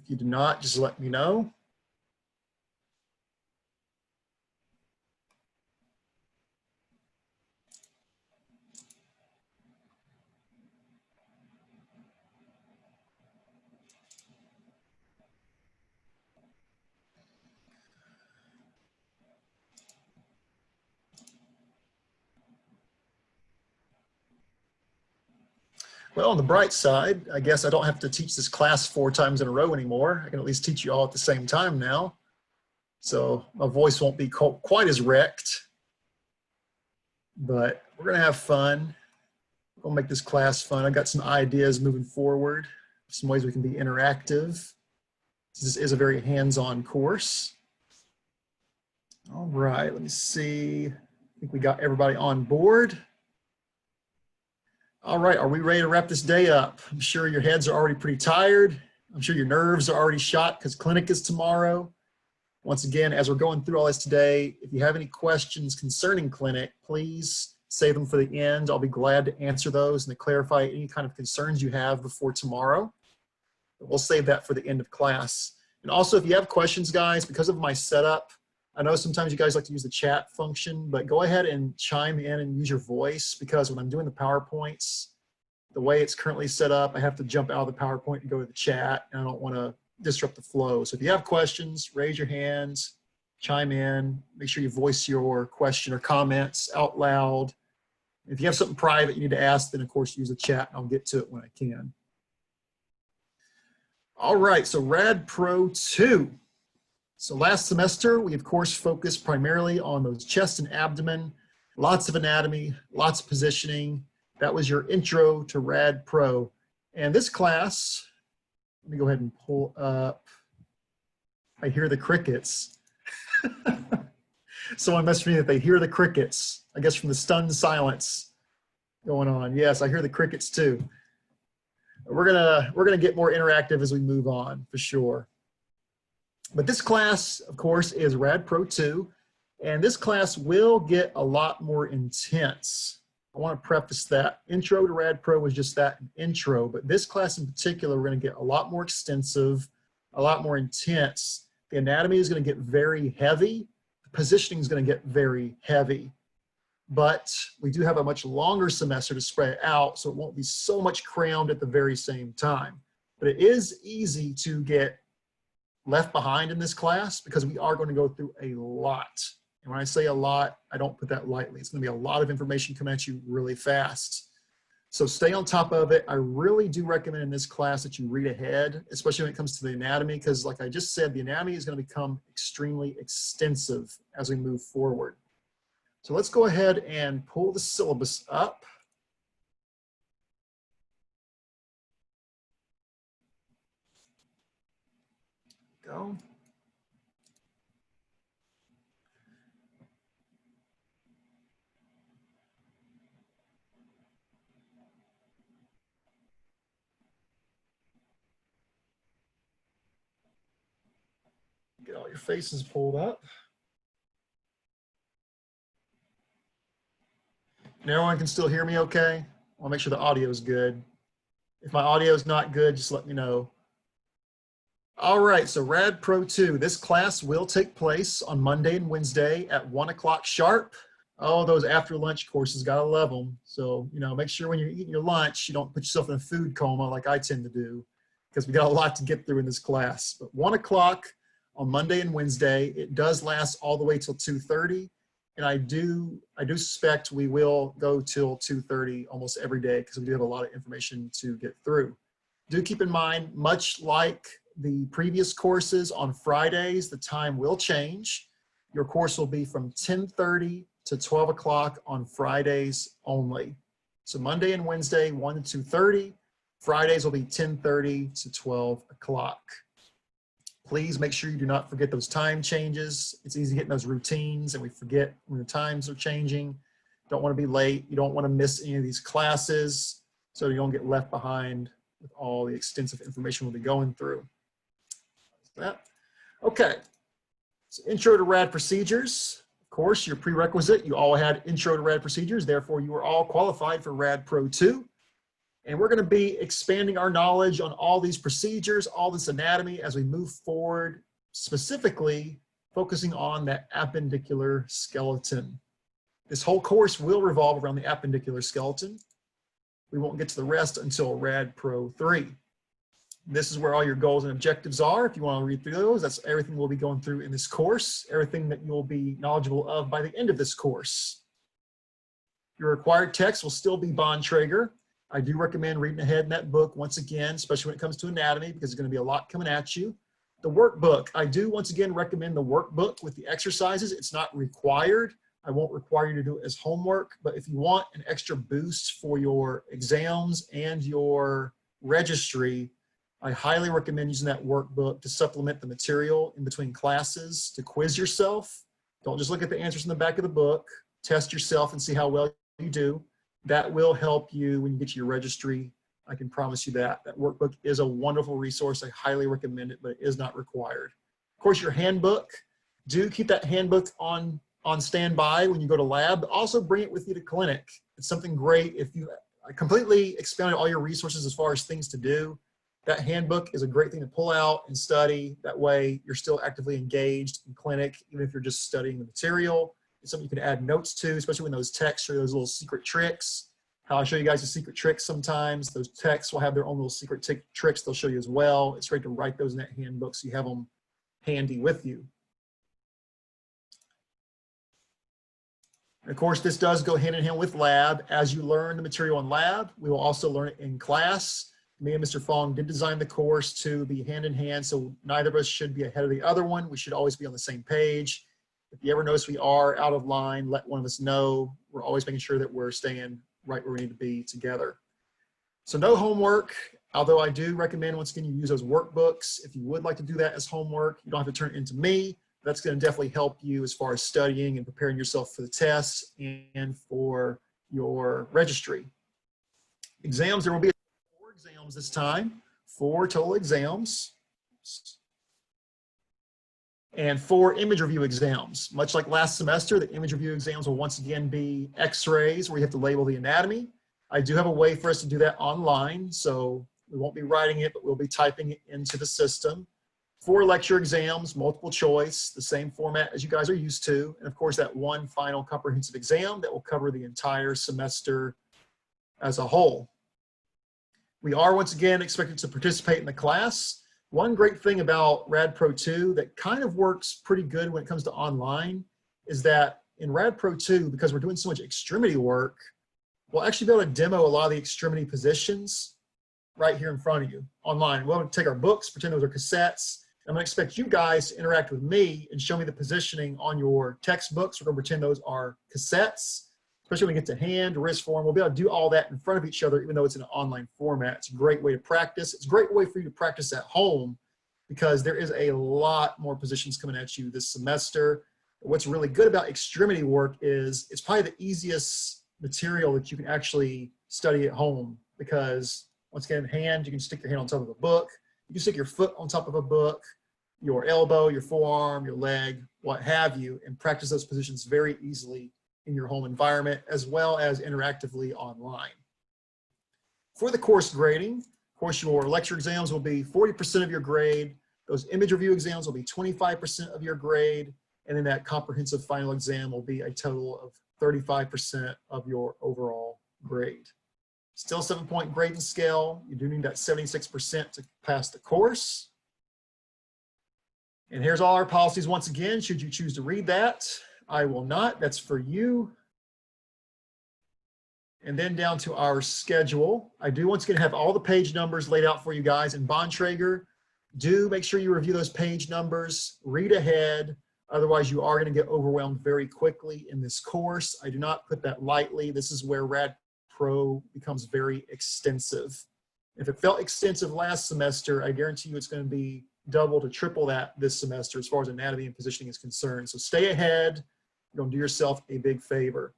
If you do not, just let me know. Well, on the bright side, I guess I don't have to teach this class 4 times in a row anymore. I can at least teach you all at the same time now. So my voice won't be quite as wrecked, but we're gonna have fun. We'll make this class fun. I've got some ideas moving forward, some ways we can be interactive. This is a very hands-on course. All right, let me see. I think we got everybody on board. All right, are we ready to wrap this day up? I'm sure your heads are already pretty tired. I'm sure your nerves are already shot because clinic is tomorrow. Once again, as we're going through all this today, if you have any questions concerning clinic, please save them for the end. I'll be glad to answer those and to clarify any kind of concerns you have before tomorrow. But we'll save that for the end of class. And also, if you have questions, guys, because of my setup, I know sometimes you guys like to use the chat function, but go ahead and chime in and use your voice, because when I'm doing the PowerPoints, the way it's currently set up, I have to jump out of the PowerPoint to go to the chat, and I don't want to disrupt the flow. So if you have questions, raise your hands, chime in, make sure you voice your question or comments out loud. If you have something private you need to ask, then of course use the chat and I'll get to it when I can. All right, so Rad Pro 2. So last semester, we of course focused primarily on those chest and abdomen, lots of anatomy, lots of positioning. That was your intro to Rad Pro. And this class, let me go ahead and pull up. I hear the crickets. Someone messaged me that they hear the crickets, I guess from the stunned silence going on. Yes, I hear the crickets too. We're gonna get more interactive as we move on, for sure. But this class, of course, is Rad Pro 2, and this class will get a lot more intense. I want to preface that. Intro to Rad Pro was just that, an intro, but this class in particular, we're going to get a lot more extensive, a lot more intense. The anatomy is going to get very heavy. The positioning is going to get very heavy. But we do have a much longer semester to spread it out, so it won't be so much crammed at the very same time. But it is easy to get left behind in this class because we are going to go through a lot. And when I say a lot, I don't put that lightly. It's going to be a lot of information coming at you really fast. So stay on top of it. I really do recommend in this class that you read ahead, especially when it comes to the anatomy, because like I just said, the anatomy is going to become extremely extensive as we move forward. So let's go ahead and pull the syllabus up. Go. Get all your faces pulled up. And everyone can still hear me okay? I'll make sure the audio is good. If my audio is not good, just let me know. All right, so Rad Pro 2, this class will take place on Monday and Wednesday at 1 o'clock sharp. Oh, those after lunch courses, gotta love them. So, you know, make sure when you're eating your lunch, you don't put yourself in a food coma like I tend to do, because we got a lot to get through in this class. But 1 o'clock on Monday and Wednesday, it does last all the way till 2:30. And I do suspect we will go till 2:30 almost every day, because we do have a lot of information to get through. Do keep in mind, much like the previous courses on Fridays, the time will change. Your course will be from 10:30 to 12 o'clock on Fridays only. So Monday and Wednesday, 1 to 2:30. Fridays will be 10:30 to 12 o'clock. Please make sure you do not forget those time changes. It's easy getting those routines and we forget when the times are changing. Don't want to be late. You don't want to miss any of these classes so you don't get left behind with all the extensive information we'll be going through. That. Okay, so intro to RAD procedures. Of course, your prerequisite, you all had intro to RAD procedures, therefore you are all qualified for RAD Pro 2. And we're going to be expanding our knowledge on all these procedures, all this anatomy as we move forward, specifically focusing on that appendicular skeleton. This whole course will revolve around the appendicular skeleton. We won't get to the rest until Rad Pro 3. This is where all your goals and objectives are. If you want to read through those, that's everything we'll be going through in this course, everything that you'll be knowledgeable of by the end of this course. Your required text will still be Bontrager. I do recommend reading ahead in that book once again, especially when it comes to anatomy, because there's going to be a lot coming at you. The workbook, I do once again recommend the workbook with the exercises. It's not required. I won't require you to do it as homework, but if you want an extra boost for your exams and your registry, I highly recommend using that workbook to supplement the material in between classes, to quiz yourself. Don't just look at the answers in the back of the book. Test yourself and see how well you do. That will help you when you get to your registry. I can promise you that. That workbook is a wonderful resource. I highly recommend it, but it is not required. Of course, your handbook. Do keep that handbook on standby when you go to lab. Also bring it with you to clinic. It's something great. If you completely expanded all your resources as far as things to do, that handbook is a great thing to pull out and study. That way you're still actively engaged in clinic, even if you're just studying the material. It's something you can add notes to, especially when those texts are those little secret tricks. How I show you guys the secret tricks sometimes. Those texts will have their own little secret tricks they'll show you as well. It's great to write those in that handbook so you have them handy with you. And of course, this does go hand in hand with lab. As you learn the material in lab, we will also learn it in class. Me and Mr. Fong did design the course to be hand in hand, so neither of us should be ahead of the other one. We should always be on the same page. If you ever notice we are out of line, let one of us know. We're always making sure that we're staying right where we need to be together. So no homework, although I do recommend, once again, you use those workbooks. If you would like to do that as homework, you don't have to turn it into me. That's going to definitely help you as far as studying and preparing yourself for the tests and for your registry. Exams, there will be 4 exams this time, 4 total exams, and 4 image review exams. Much like last semester, the image review exams will once again be x-rays where you have to label the anatomy. I do have a way for us to do that online, so we won't be writing it, but we'll be typing it into the system. 4 lecture exams, multiple choice, the same format as you guys are used to. And of course, that one final comprehensive exam that will cover the entire semester as a whole. We are once again expected to participate in the class. One great thing about Rad Pro 2 that kind of works pretty good when it comes to online is that in Rad Pro 2, because we're doing so much extremity work, we'll actually be able to demo a lot of the extremity positions right here in front of you online. We'll take our books, pretend those are cassettes. I'm going to expect you guys to interact with me and show me the positioning on your textbooks. We're going to pretend those are cassettes, especially when we get to hand, wrist form. We'll be able to do all that in front of each other, even though it's in an online format. It's a great way to practice. It's a great way for you to practice at home because there is a lot more positions coming at you this semester. What's really good about extremity work is it's probably the easiest material that you can actually study at home because once again, in hand, you can stick your hand on top of a book. You can stick your foot on top of a book, your elbow, your forearm, your leg, what have you, and practice those positions very easily in your home environment as well as interactively online. For the course grading, of course, your lecture exams will be 40% of your grade. Those image review exams will be 25% of your grade. And then that comprehensive final exam will be a total of 35% of your overall grade. Still 7-point grading scale. You do need that 76% to pass the course. And here's all our policies once again, should you choose to read that. I will not, that's for you. And then down to our schedule. I do once again have all the page numbers laid out for you guys in Bontrager. Do make sure you review those page numbers, read ahead. Otherwise, you are going to get overwhelmed very quickly in this course. I do not put that lightly. This is where Rad Pro becomes very extensive. If it felt extensive last semester, I guarantee you it's going to be double to triple that this semester as far as anatomy and positioning is concerned. So stay ahead. You're going to do yourself a big favor.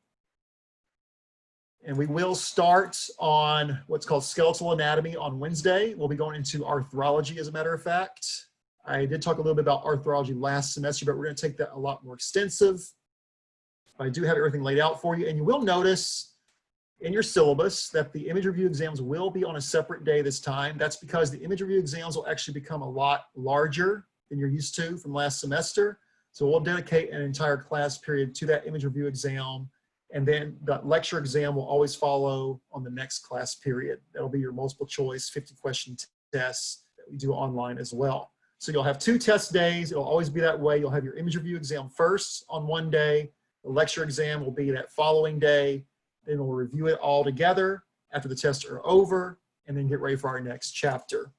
And we will start on what's called skeletal anatomy on Wednesday. We'll be going into arthrology, as a matter of fact. I did talk a little bit about arthrology last semester, but we're going to take that a lot more extensive. I do have everything laid out for you. And you will notice in your syllabus that the image review exams will be on a separate day this time. That's because the image review exams will actually become a lot larger than you're used to from last semester. So we'll dedicate an entire class period to that image review exam. And then the lecture exam will always follow on the next class period. That'll be your multiple choice 50 question tests that we do online as well. So you'll have 2 test days. It'll always be that way. You'll have your image review exam first on one day. The lecture exam will be that following day. Then we'll review it all together after the tests are over and then get ready for our next chapter.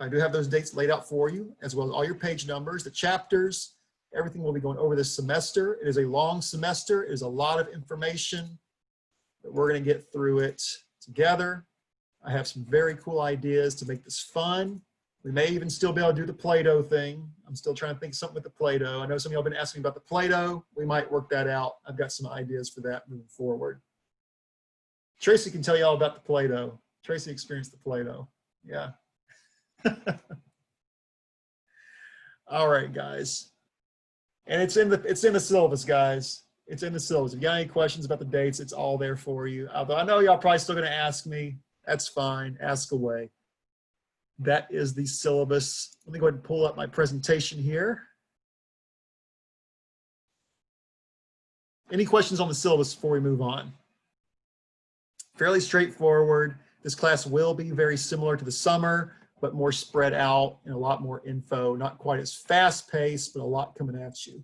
I do have those dates laid out for you, as well as all your page numbers, the chapters. Everything we'll be going over this semester. It is a long semester. It is a lot of information, but we're going to get through it together. I have some very cool ideas to make this fun. We may even still be able to do the Play-Doh thing. I'm still trying to think of something with the Play-Doh. I know some of y'all have been asking me about the Play-Doh. We might work that out. I've got some ideas for that moving forward. Tracy can tell you all about the Play-Doh. Tracy experienced the Play-Doh. Yeah. All right, guys. And it's in the syllabus, guys. It's in the syllabus. If you got any questions about the dates, it's all there for you. Although I know y'all probably still going to ask me. That's fine. Ask away. That is the syllabus. Let me go ahead and pull up my presentation here. Any questions on the syllabus before we move on? Fairly straightforward. This class will be very similar to the summer, but more spread out and a lot more info. Not quite as fast paced, but a lot coming at you.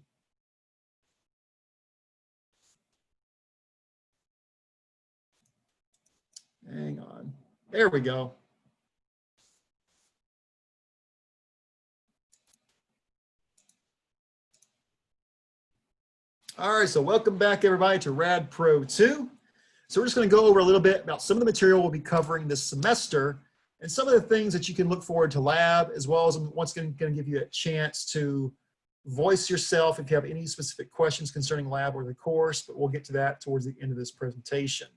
Hang on. There we go. All right, so welcome back everybody to Rad Pro 2. So we're just going to go over a little bit about some of the material we'll be covering this semester and some of the things that you can look forward to lab, as well as I'm once again going to give you a chance to voice yourself if you have any specific questions concerning lab or the course, but we'll get to that towards the end of this presentation.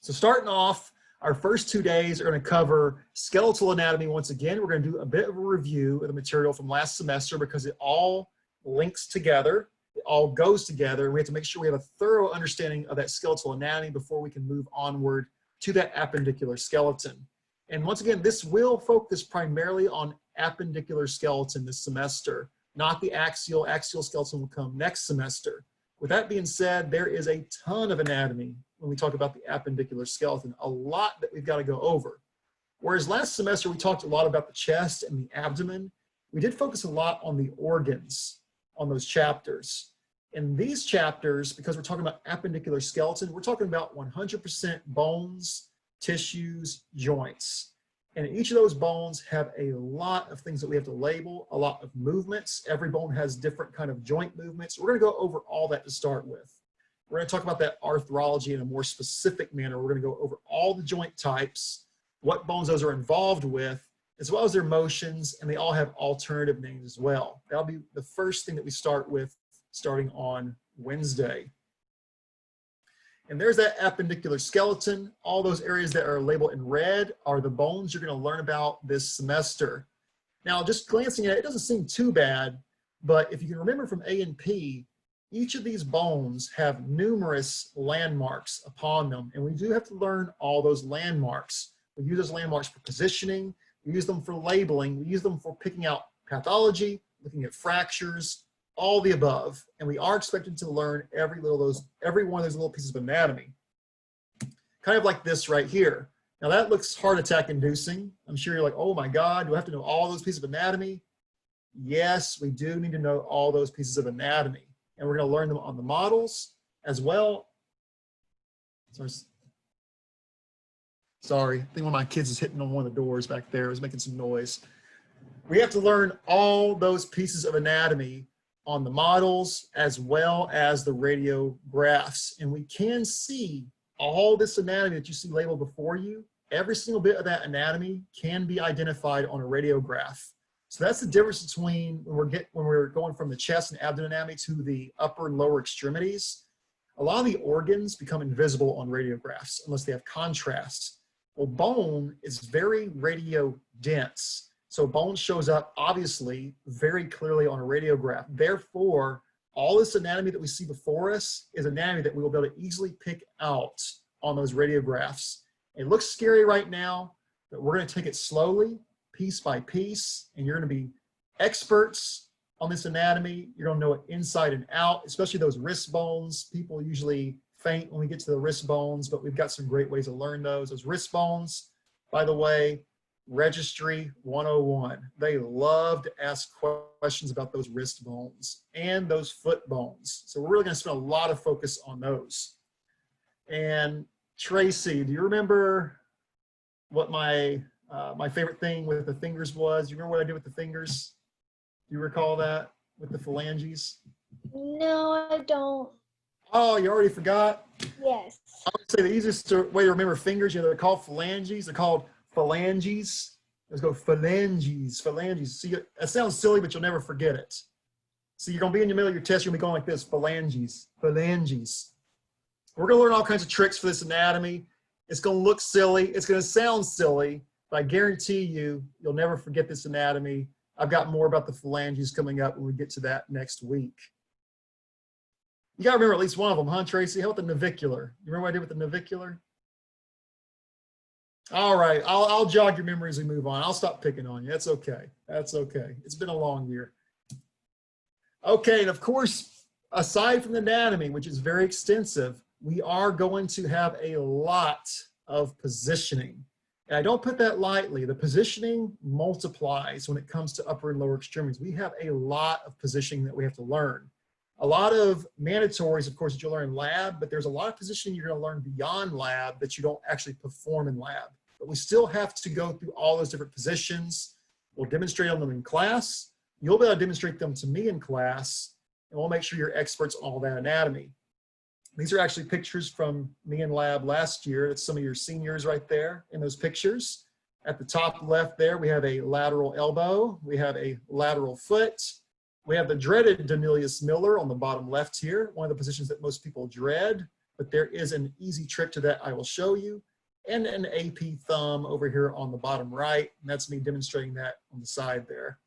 So starting off, our first 2 days are going to cover skeletal anatomy. Once again, we're going to do a bit of a review of the material from last semester because it all links together. It all goes together, and we have to make sure we have a thorough understanding of that skeletal anatomy before we can move onward to that appendicular skeleton. And once again, this will focus primarily on appendicular skeleton this semester, not the axial. Axial skeleton will come next semester. With that being said, there is a ton of anatomy when we talk about the appendicular skeleton, a lot that we've got to go over. Whereas last semester we talked a lot about the chest and the abdomen, we did focus a lot on the organs on those chapters. In these chapters, because we're talking about appendicular skeleton, we're talking about 100% bones, tissues, joints. And each of those bones have a lot of things that we have to label, a lot of movements. Every bone has different kind of joint movements. We're going to go over all that to start with. We're going to talk about that arthrology in a more specific manner. We're going to go over all the joint types, what bones those are involved with, as well as their motions, and they all have alternative names as well. That'll be the first thing that we start with starting on Wednesday. And there's that appendicular skeleton. All those areas that are labeled in red are the bones you're going to learn about this semester. Now, just glancing at it, it doesn't seem too bad, but if you can remember from A&P, each of these bones have numerous landmarks upon them, and we do have to learn all those landmarks. We use those landmarks for positioning, we use them for labeling, we use them for picking out pathology, looking at fractures, all the above. And we are expected to learn every one of those little pieces of anatomy. Kind of like this right here. Now that looks heart attack inducing. I'm sure you're like, oh my God, do I have to know all those pieces of anatomy? Yes, we do need to know all those pieces of anatomy. And we're going to learn them on the models as well. Sorry, I think one of my kids is hitting on one of the doors back there. It was making some noise. We have to learn all those pieces of anatomy on the models as well as the radiographs. And we can see all this anatomy that you see labeled before you. Every single bit of that anatomy can be identified on a radiograph. So that's the difference between when we're going from the chest and abdomen anatomy to the upper and lower extremities. A lot of the organs become invisible on radiographs unless they have contrast. Well, bone is very radio dense. So bone shows up obviously very clearly on a radiograph. Therefore, all this anatomy that we see before us is anatomy that we will be able to easily pick out on those radiographs. It looks scary right now, but we're going to take it slowly, piece by piece, and you're going to be experts on this anatomy. You're going to know it inside and out, especially those wrist bones. People usually faint when we get to the wrist bones, but we've got some great ways to learn those. Those wrist bones, by the way, Registry 101. They love to ask questions about those wrist bones and those foot bones. So we're really going to spend a lot of focus on those. And Tracy, do you remember what my favorite thing with the fingers was? Do you remember what I did with the fingers? Do you recall that with the phalanges? No, I don't. Oh, you already forgot? Yes. I would say the easiest way to remember fingers, they're called phalanges. They're called phalanges. Let's go phalanges, phalanges. See, that sounds silly, but you'll never forget it. So you're going to be in the middle of your test, you're going to be going like this, phalanges, phalanges. We're going to learn all kinds of tricks for this anatomy. It's going to look silly. It's going to sound silly, but I guarantee you, you'll never forget this anatomy. I've got more about the phalanges coming up when we get to that next week. You got to remember at least one of them, huh, Tracy? How about the navicular? You remember what I did with the navicular? All right, I'll jog your memory as we move on. I'll stop picking on you. That's okay. That's okay. It's been a long year. Okay, and of course, aside from the anatomy, which is very extensive, we are going to have a lot of positioning. And I don't put that lightly. The positioning multiplies when it comes to upper and lower extremities. We have a lot of positioning that we have to learn. A lot of mandatories, of course, that you'll learn in lab, but there's a lot of positioning you're going to learn beyond lab that you don't actually perform in lab. But we still have to go through all those different positions. We'll demonstrate on them in class. You'll be able to demonstrate them to me in class, and we'll make sure you're experts on all that anatomy. These are actually pictures from me in lab last year. It's some of your seniors right there in those pictures. At the top left there, we have a lateral elbow. We have a lateral foot. We have the dreaded Danilius Miller on the bottom left here, one of the positions that most people dread, but there is an easy trick to that I will show you, and an AP thumb over here on the bottom right, and that's me demonstrating that on the side there.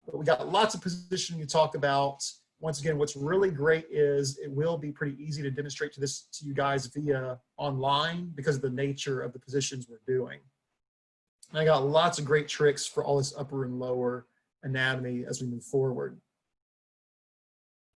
But we got lots of positioning to talk about. Once again, what's really great is it will be pretty easy to demonstrate to you guys via online because of the nature of the positions we're doing. And I got lots of great tricks for all this upper and lower anatomy as we move forward.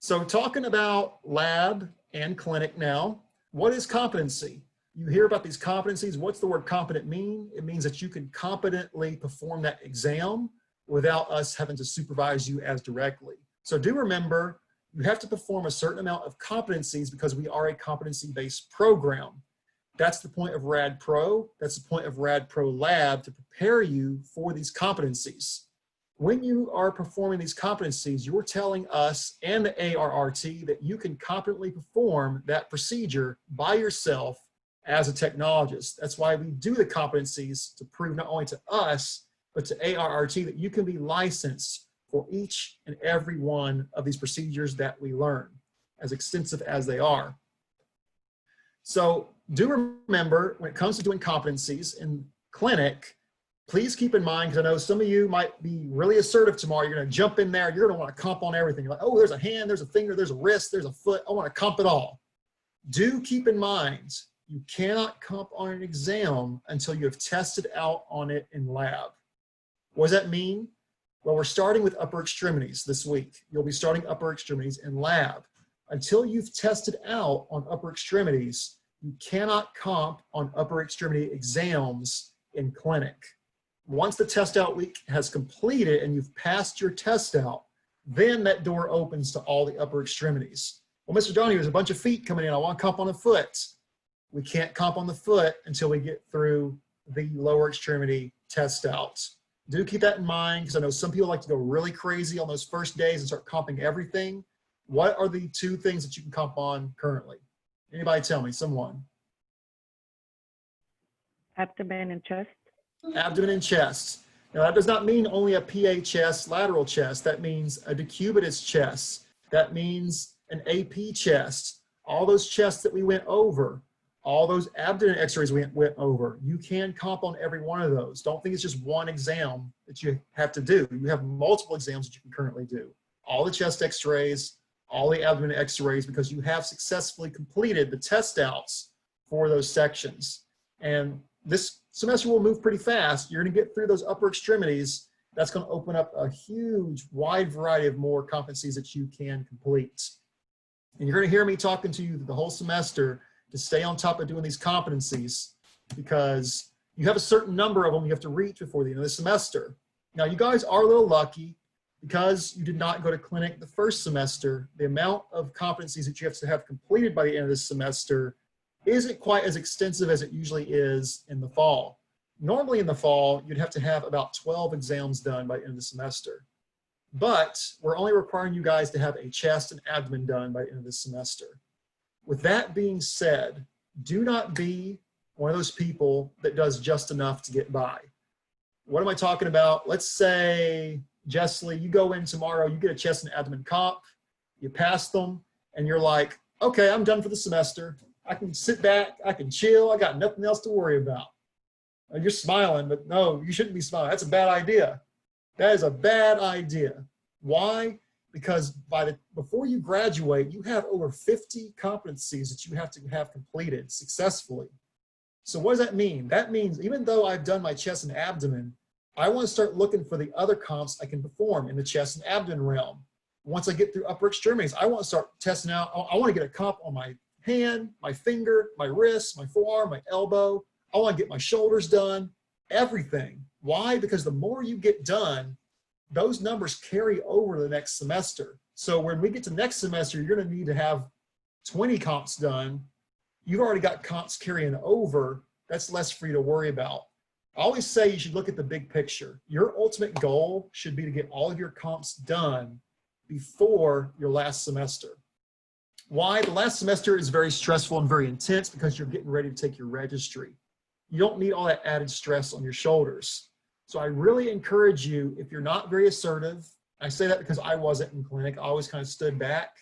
So talking about lab and clinic now, what is competency? You hear about these competencies. What's the word competent mean? It means that you can competently perform that exam without us having to supervise you as directly. So do remember, you have to perform a certain amount of competencies because we are a competency-based program. That's the point of Rad Pro. That's the point of Rad Pro Lab, to prepare you for these competencies. When you are performing these competencies, you're telling us and the ARRT that you can competently perform that procedure by yourself as a technologist. That's why we do the competencies, to prove not only to us, but to ARRT that you can be licensed for each and every one of these procedures that we learn, as extensive as they are. So do remember, when it comes to doing competencies in clinic, please keep in mind, because I know some of you might be really assertive tomorrow. You're going to jump in there. You're going to want to comp on everything. You're like, oh, there's a hand, there's a finger, there's a wrist, there's a foot. I want to comp it all. Do keep in mind, you cannot comp on an exam until you have tested out on it in lab. What does that mean? Well, we're starting with upper extremities this week. You'll be starting upper extremities in lab. Until you've tested out on upper extremities, you cannot comp on upper extremity exams in clinic. Once the test out week has completed and you've passed your test out, then that door opens to all the upper extremities. Well, Mr. Donahue, there's a bunch of feet coming in. I want to comp on the foot. We can't comp on the foot until we get through the lower extremity test out. Do keep that in mind, because I know some people like to go really crazy on those first days and start comping everything. What are the two things that you can comp on currently? Anybody tell me, someone? Abdomen and chest. Abdomen and chest. Now that does not mean only a PA chest, lateral chest. That means a decubitus chest. That means an AP chest. All those chests that we went over, all those abdomen x-rays we went over, you can comp on every one of those. Don't think it's just one exam that you have to do. You have multiple exams that you can currently do. All the chest x-rays, all the abdomen x-rays because you have successfully completed the test outs for those sections. And this semester will move pretty fast. You're going to get through those upper extremities. That's going to open up a huge, wide variety of more competencies that you can complete. And you're going to hear me talking to you the whole semester to stay on top of doing these competencies because you have a certain number of them you have to reach before the end of the semester. Now, you guys are a little lucky because you did not go to clinic the first semester. The amount of competencies that you have to have completed by the end of this semester isn't quite as extensive as it usually is in the fall. Normally in the fall, you'd have to have about 12 exams done by the end of the semester. But we're only requiring you guys to have a chest and abdomen done by the end of this semester. With that being said, do not be one of those people that does just enough to get by. What am I talking about? Let's say, Jessley, you go in tomorrow, you get a chest and abdomen comp, you pass them, and you're like, okay, I'm done for the semester. I can sit back, I can chill, I got nothing else to worry about. And you're smiling, but no, you shouldn't be smiling. That's a bad idea. That is a bad idea. Why? Because before you graduate, you have over 50 competencies that you have to have completed successfully. So what does that mean? That means even though I've done my chest and abdomen, I want to start looking for the other comps I can perform in the chest and abdomen realm. Once I get through upper extremities, I want to start testing out. I want to get a comp on my hand, my finger, my wrist, my forearm, my elbow. I want to get my shoulders done, everything. Why? Because the more you get done, those numbers carry over to the next semester. So when we get to next semester, you're going to need to have 20 comps done. You've already got comps carrying over. That's less for you to worry about. I always say you should look at the big picture. Your ultimate goal should be to get all of your comps done before your last semester. Why? The last semester is very stressful and very intense because you're getting ready to take your registry. You don't need all that added stress on your shoulders. So I really encourage you, if you're not very assertive, I say that because I wasn't in clinic, I always kind of stood back.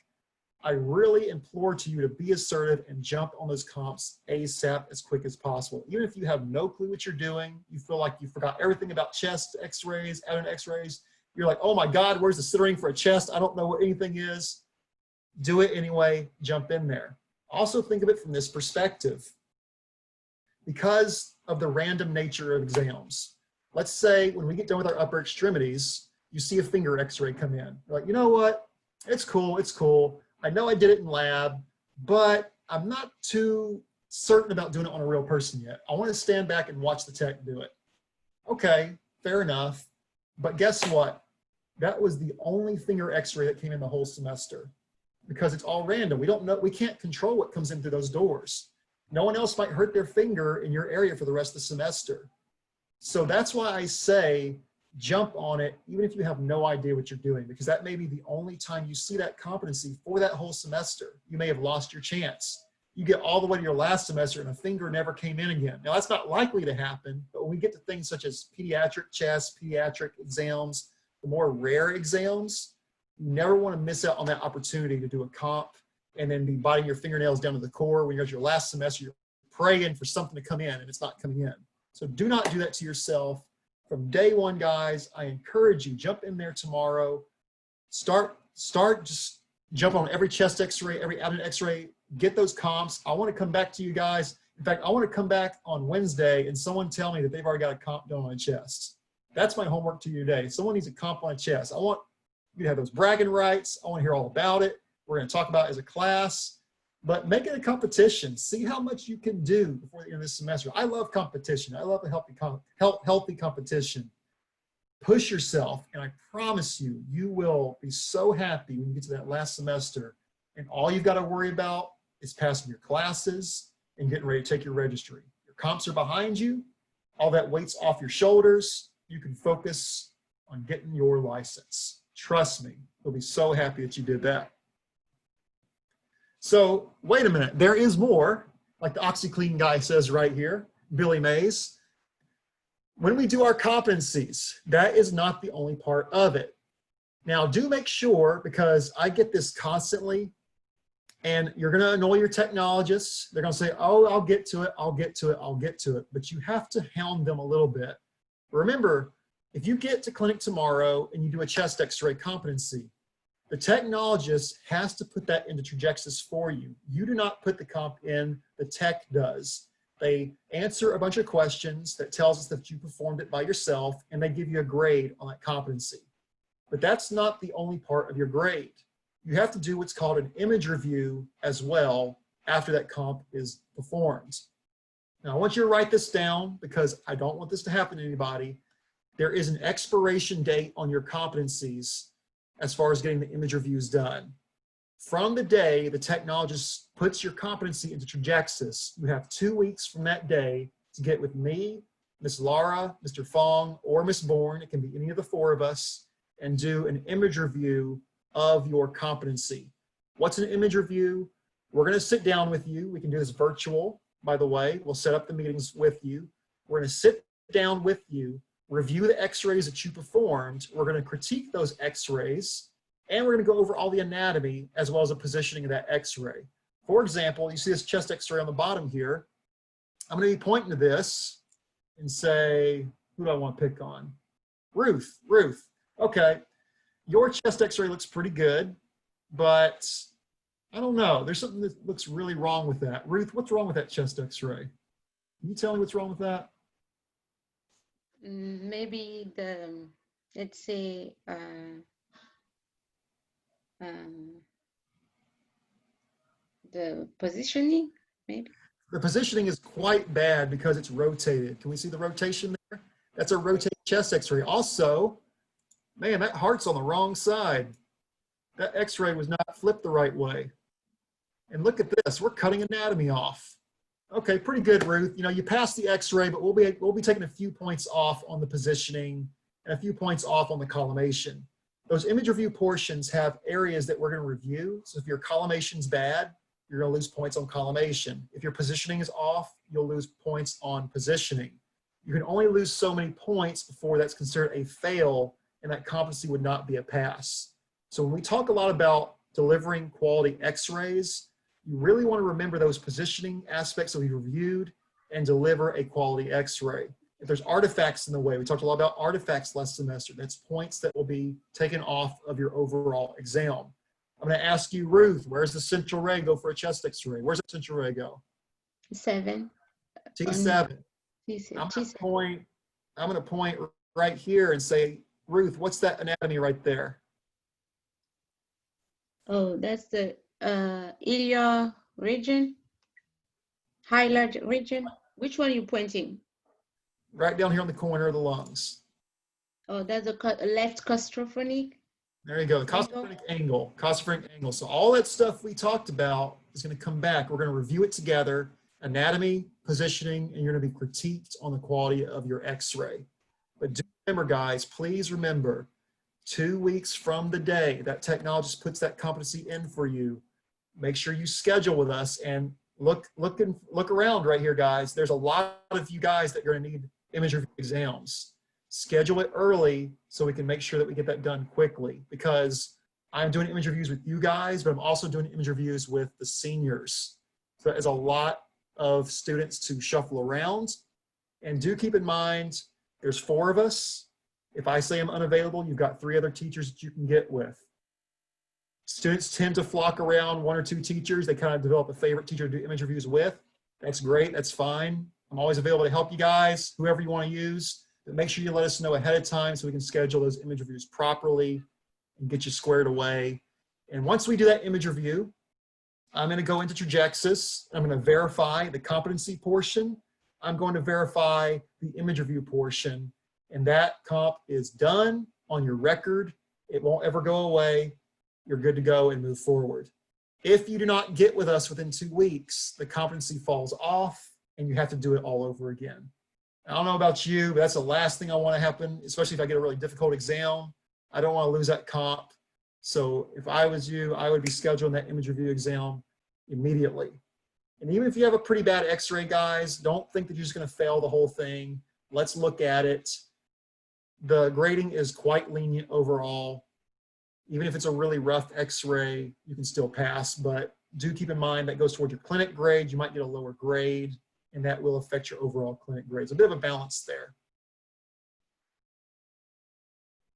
I really implore to you to be assertive and jump on those comps ASAP as quick as possible. Even if you have no clue what you're doing, you feel like you forgot everything about chest x-rays, abdomen x-rays, you're like, oh my God, where's the citering for a chest? I don't know what anything is. Do it anyway, jump in there. Also think of it from this perspective. Because of the random nature of exams, let's say when we get done with our upper extremities, you see a finger x-ray come in. You're like, you know what? It's cool, it's cool. I know I did it in lab, but I'm not too certain about doing it on a real person yet. I want to stand back and watch the tech do it. Okay, fair enough. But guess what? That was the only finger x-ray that came in the whole semester because it's all random. We don't know, we can't control what comes in through those doors. No one else might hurt their finger in your area for the rest of the semester. So that's why I say jump on it, even if you have no idea what you're doing, because that may be the only time you see that competency for that whole semester. You may have lost your chance. You get all the way to your last semester and a finger never came in again. Now that's not likely to happen, but when we get to things such as pediatric chest, pediatric exams, the more rare exams, you never want to miss out on that opportunity to do a comp and then be biting your fingernails down to the core. When you're at your last semester, you're praying for something to come in and it's not coming in. So do not do that to yourself. From day one, guys, I encourage you, jump in there tomorrow. Just jump on every chest x-ray, every abdomen x-ray, get those comps. I want to come back to you guys. In fact, I want to come back on Wednesday and someone tell me that they've already got a comp done on a chest. That's my homework to you today. Someone needs a comp on a chest. I want you to have those bragging rights. I want to hear all about it. We're going to talk about it as a class, but make it a competition. See how much you can do before the end of this semester. I love competition. I love a healthy competition. Push yourself, and I promise you, you will be so happy when you get to that last semester, and all you've got to worry about is passing your classes and getting ready to take your registry. Your comps are behind you. All that weight's off your shoulders. You can focus on getting your license. Trust me, you'll be so happy that you did that. So wait a minute, there is more, like the OxyClean guy says right here, Billy Mays. When we do our competencies, that is not the only part of it. Now do make sure, because I get this constantly, and you're gonna annoy your technologists. They're gonna say, oh, I'll get to it, I'll get to it, I'll get to it. But you have to hound them a little bit. Remember, if you get to clinic tomorrow and you do a chest x-ray competency, The technologist has to put that into Trajectus for you. You do not put the comp in, the tech does. They answer a bunch of questions that tells us that you performed it by yourself, and they give you a grade on that competency. But that's not the only part of your grade. You have to do what's called an image review as well after that comp is performed. Now, I want you to write this down because I don't want this to happen to anybody. There is an expiration date on your competencies as far as getting the image reviews done. From the day the technologist puts your competency into Trajectus, you have 2 weeks from that day to get with me, Miss Laura, Mr. Fong, or Miss Bourne, it can be any of the 4 of us, and do an image review of your competency. What's an image review? We're gonna sit down with you. We can do this virtual, by the way. We'll set up the meetings with you. We're gonna sit down with you, review the x-rays that you performed. We're gonna critique those x-rays, and we're gonna go over all the anatomy as well as the positioning of that x-ray. For example, you see this chest x-ray on the bottom here. I'm gonna be pointing to this and say, who do I want to pick on? Ruth. Okay, your chest x-ray looks pretty good, but I don't know. There's something that looks really wrong with that. Ruth, what's wrong with that chest x-ray? Can you tell me what's wrong with that? Maybe let's say, the positioning, maybe. The positioning is quite bad because it's rotated. Can we see the rotation there? That's a rotated chest x-ray. Also, man, that heart's on the wrong side. That x-ray was not flipped the right way. And look at this, we're cutting anatomy off. Okay, pretty good, Ruth. You know, you passed the x-ray, but we'll be taking a few points off on the positioning and a few points off on the collimation. Those image review portions have areas that we're gonna review. So if your collimation's bad, you're gonna lose points on collimation. If your positioning is off, you'll lose points on positioning. You can only lose so many points before that's considered a fail, and that competency would not be a pass. So when we talk a lot about delivering quality x-rays, you really want to remember those positioning aspects that we reviewed and deliver a quality x-ray. If there's artifacts in the way, we talked a lot about artifacts last semester. That's points that will be taken off of your overall exam. I'm going to ask you, Ruth, where's the central ray go for a chest x-ray? Where's the central ray go? 7. T7. T7. I'm going to point right here and say, Ruth, what's that anatomy right there? Oh, that's the iliac region, hilar region. Which one are you pointing? Right down here on the corner of the lungs. Oh, that's the left costophrenic. There you go, the costophrenic angle, costophrenic angle. So all that stuff we talked about is going to come back. We're going to review it together, anatomy, positioning, and you're going to be critiqued on the quality of your x-ray. But do remember, guys, please remember, 2 weeks from the day that technologist puts that competency in for you, make sure you schedule with us and look around right here, guys. There's a lot of you guys that are going to need image review exams. Schedule it early so we can make sure that we get that done quickly, because I'm doing image reviews with you guys, but I'm also doing image reviews with the seniors. So that is a lot of students to shuffle around. And do keep in mind, there's 4 of us. If I say I'm unavailable, you've got 3 other teachers that you can get with. Students tend to flock around 1 or 2 teachers. They kind of develop a favorite teacher to do image reviews with. That's great, that's fine. I'm always available to help you guys, whoever you want to use. But make sure you let us know ahead of time so we can schedule those image reviews properly and get you squared away. And once we do that image review, I'm going to go into Trajectus. I'm going to verify the competency portion. I'm going to verify the image review portion. And that comp is done on your record. It won't ever go away. You're good to go and move forward. If you do not get with us within 2 weeks, the competency falls off and you have to do it all over again. I don't know about you, but that's the last thing I want to happen, especially if I get a really difficult exam. I don't want to lose that comp. So if I was you, I would be scheduling that image review exam immediately. And even if you have a pretty bad x-ray, guys, don't think that you're just going to fail the whole thing. Let's look at it. The grading is quite lenient overall. Even if it's a really rough x-ray, you can still pass, but do keep in mind that goes toward your clinic grade. You might get a lower grade, and that will affect your overall clinic grades. A bit of a balance there.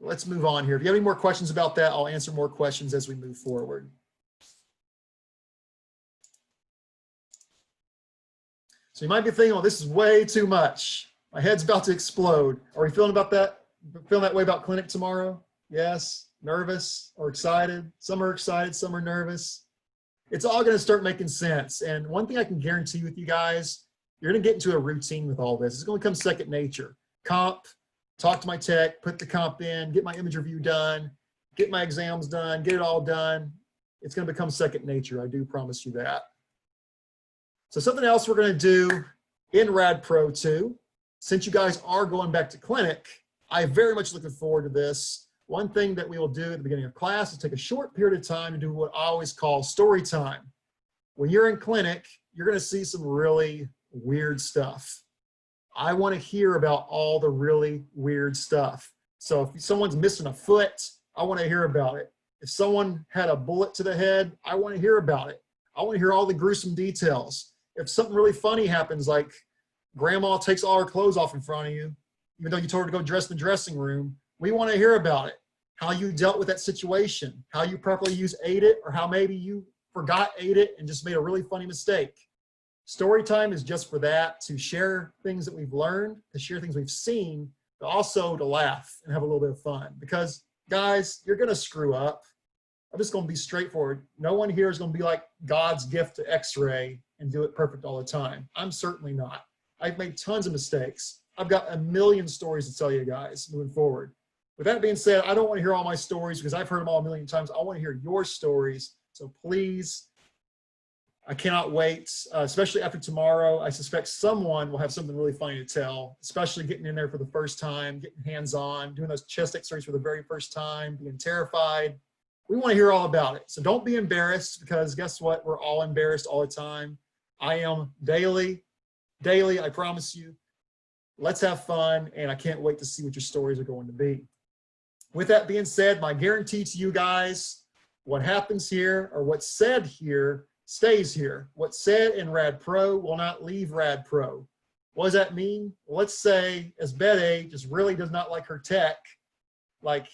Let's move on here. If you have any more questions about that, I'll answer more questions as we move forward. So you might be thinking, oh, this is way too much. My head's about to explode. Are we feeling that way about clinic tomorrow? Yes, nervous or excited? Some are excited, some are nervous. It's all going to start making sense. And one thing I can guarantee with you guys, you're going to get into a routine with all this. It's going to become second nature. Comp, talk to my tech, put the comp in, get my image review done, get my exams done, get it all done. It's going to become second nature. I do promise you that. So something else we're going to do in Rad Pro 2, since you guys are going back to clinic, I'm very much looking forward to this. One thing that we will do at the beginning of class is take a short period of time to do what I always call story time. When you're in clinic, you're going to see some really weird stuff. I want to hear about all the really weird stuff. So if someone's missing a foot, I want to hear about it. If someone had a bullet to the head, I want to hear about it. I want to hear all the gruesome details. If something really funny happens, like grandma takes all her clothes off in front of you, even though you told her to go dress in the dressing room, we want to hear about it. How you dealt with that situation, how you properly used ate it, or how maybe you forgot ate it and just made a really funny mistake. Story time is just for that, to share things that we've learned, to share things we've seen, but also to laugh and have a little bit of fun. Because guys, you're gonna screw up. I'm just gonna be straightforward. No one here is gonna be like God's gift to X-ray and do it perfect all the time. I'm certainly not. I've made tons of mistakes. I've got a million stories to tell you guys moving forward. With that being said, I don't want to hear all my stories because I've heard them all a million times. I want to hear your stories. So please, I cannot wait, especially after tomorrow. I suspect someone will have something really funny to tell, especially getting in there for the first time, getting hands-on, doing those chest x-rays for the very first time, being terrified. We want to hear all about it. So don't be embarrassed, because guess what? We're all embarrassed all the time. I am daily, I promise you. Let's have fun, and I can't wait to see what your stories are going to be. With that being said, my guarantee to you guys, what happens here, or what's said here, stays here. What's said in Rad Pro will not leave Rad Pro. What does that mean? Well, let's say as Bede just really does not like her tech, like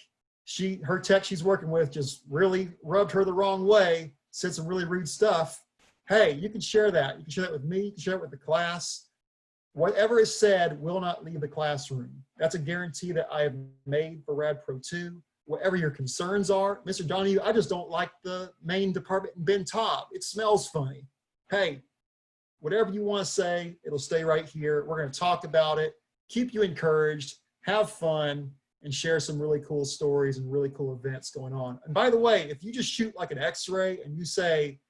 her tech she's working with just really rubbed her the wrong way, said some really rude stuff. Hey, you can share that. You can share that with me, you can share it with the class. Whatever is said will not leave the classroom. That's a guarantee that I have made for Rad Pro 2. Whatever your concerns are, Mr. Donahue, I just don't like the main department in Ben Taub. It smells funny. Hey, whatever you want to say, it'll stay right here. We're going to talk about it, keep you encouraged, have fun, and share some really cool stories and really cool events going on. And by the way, if you just shoot like an x-ray and you say,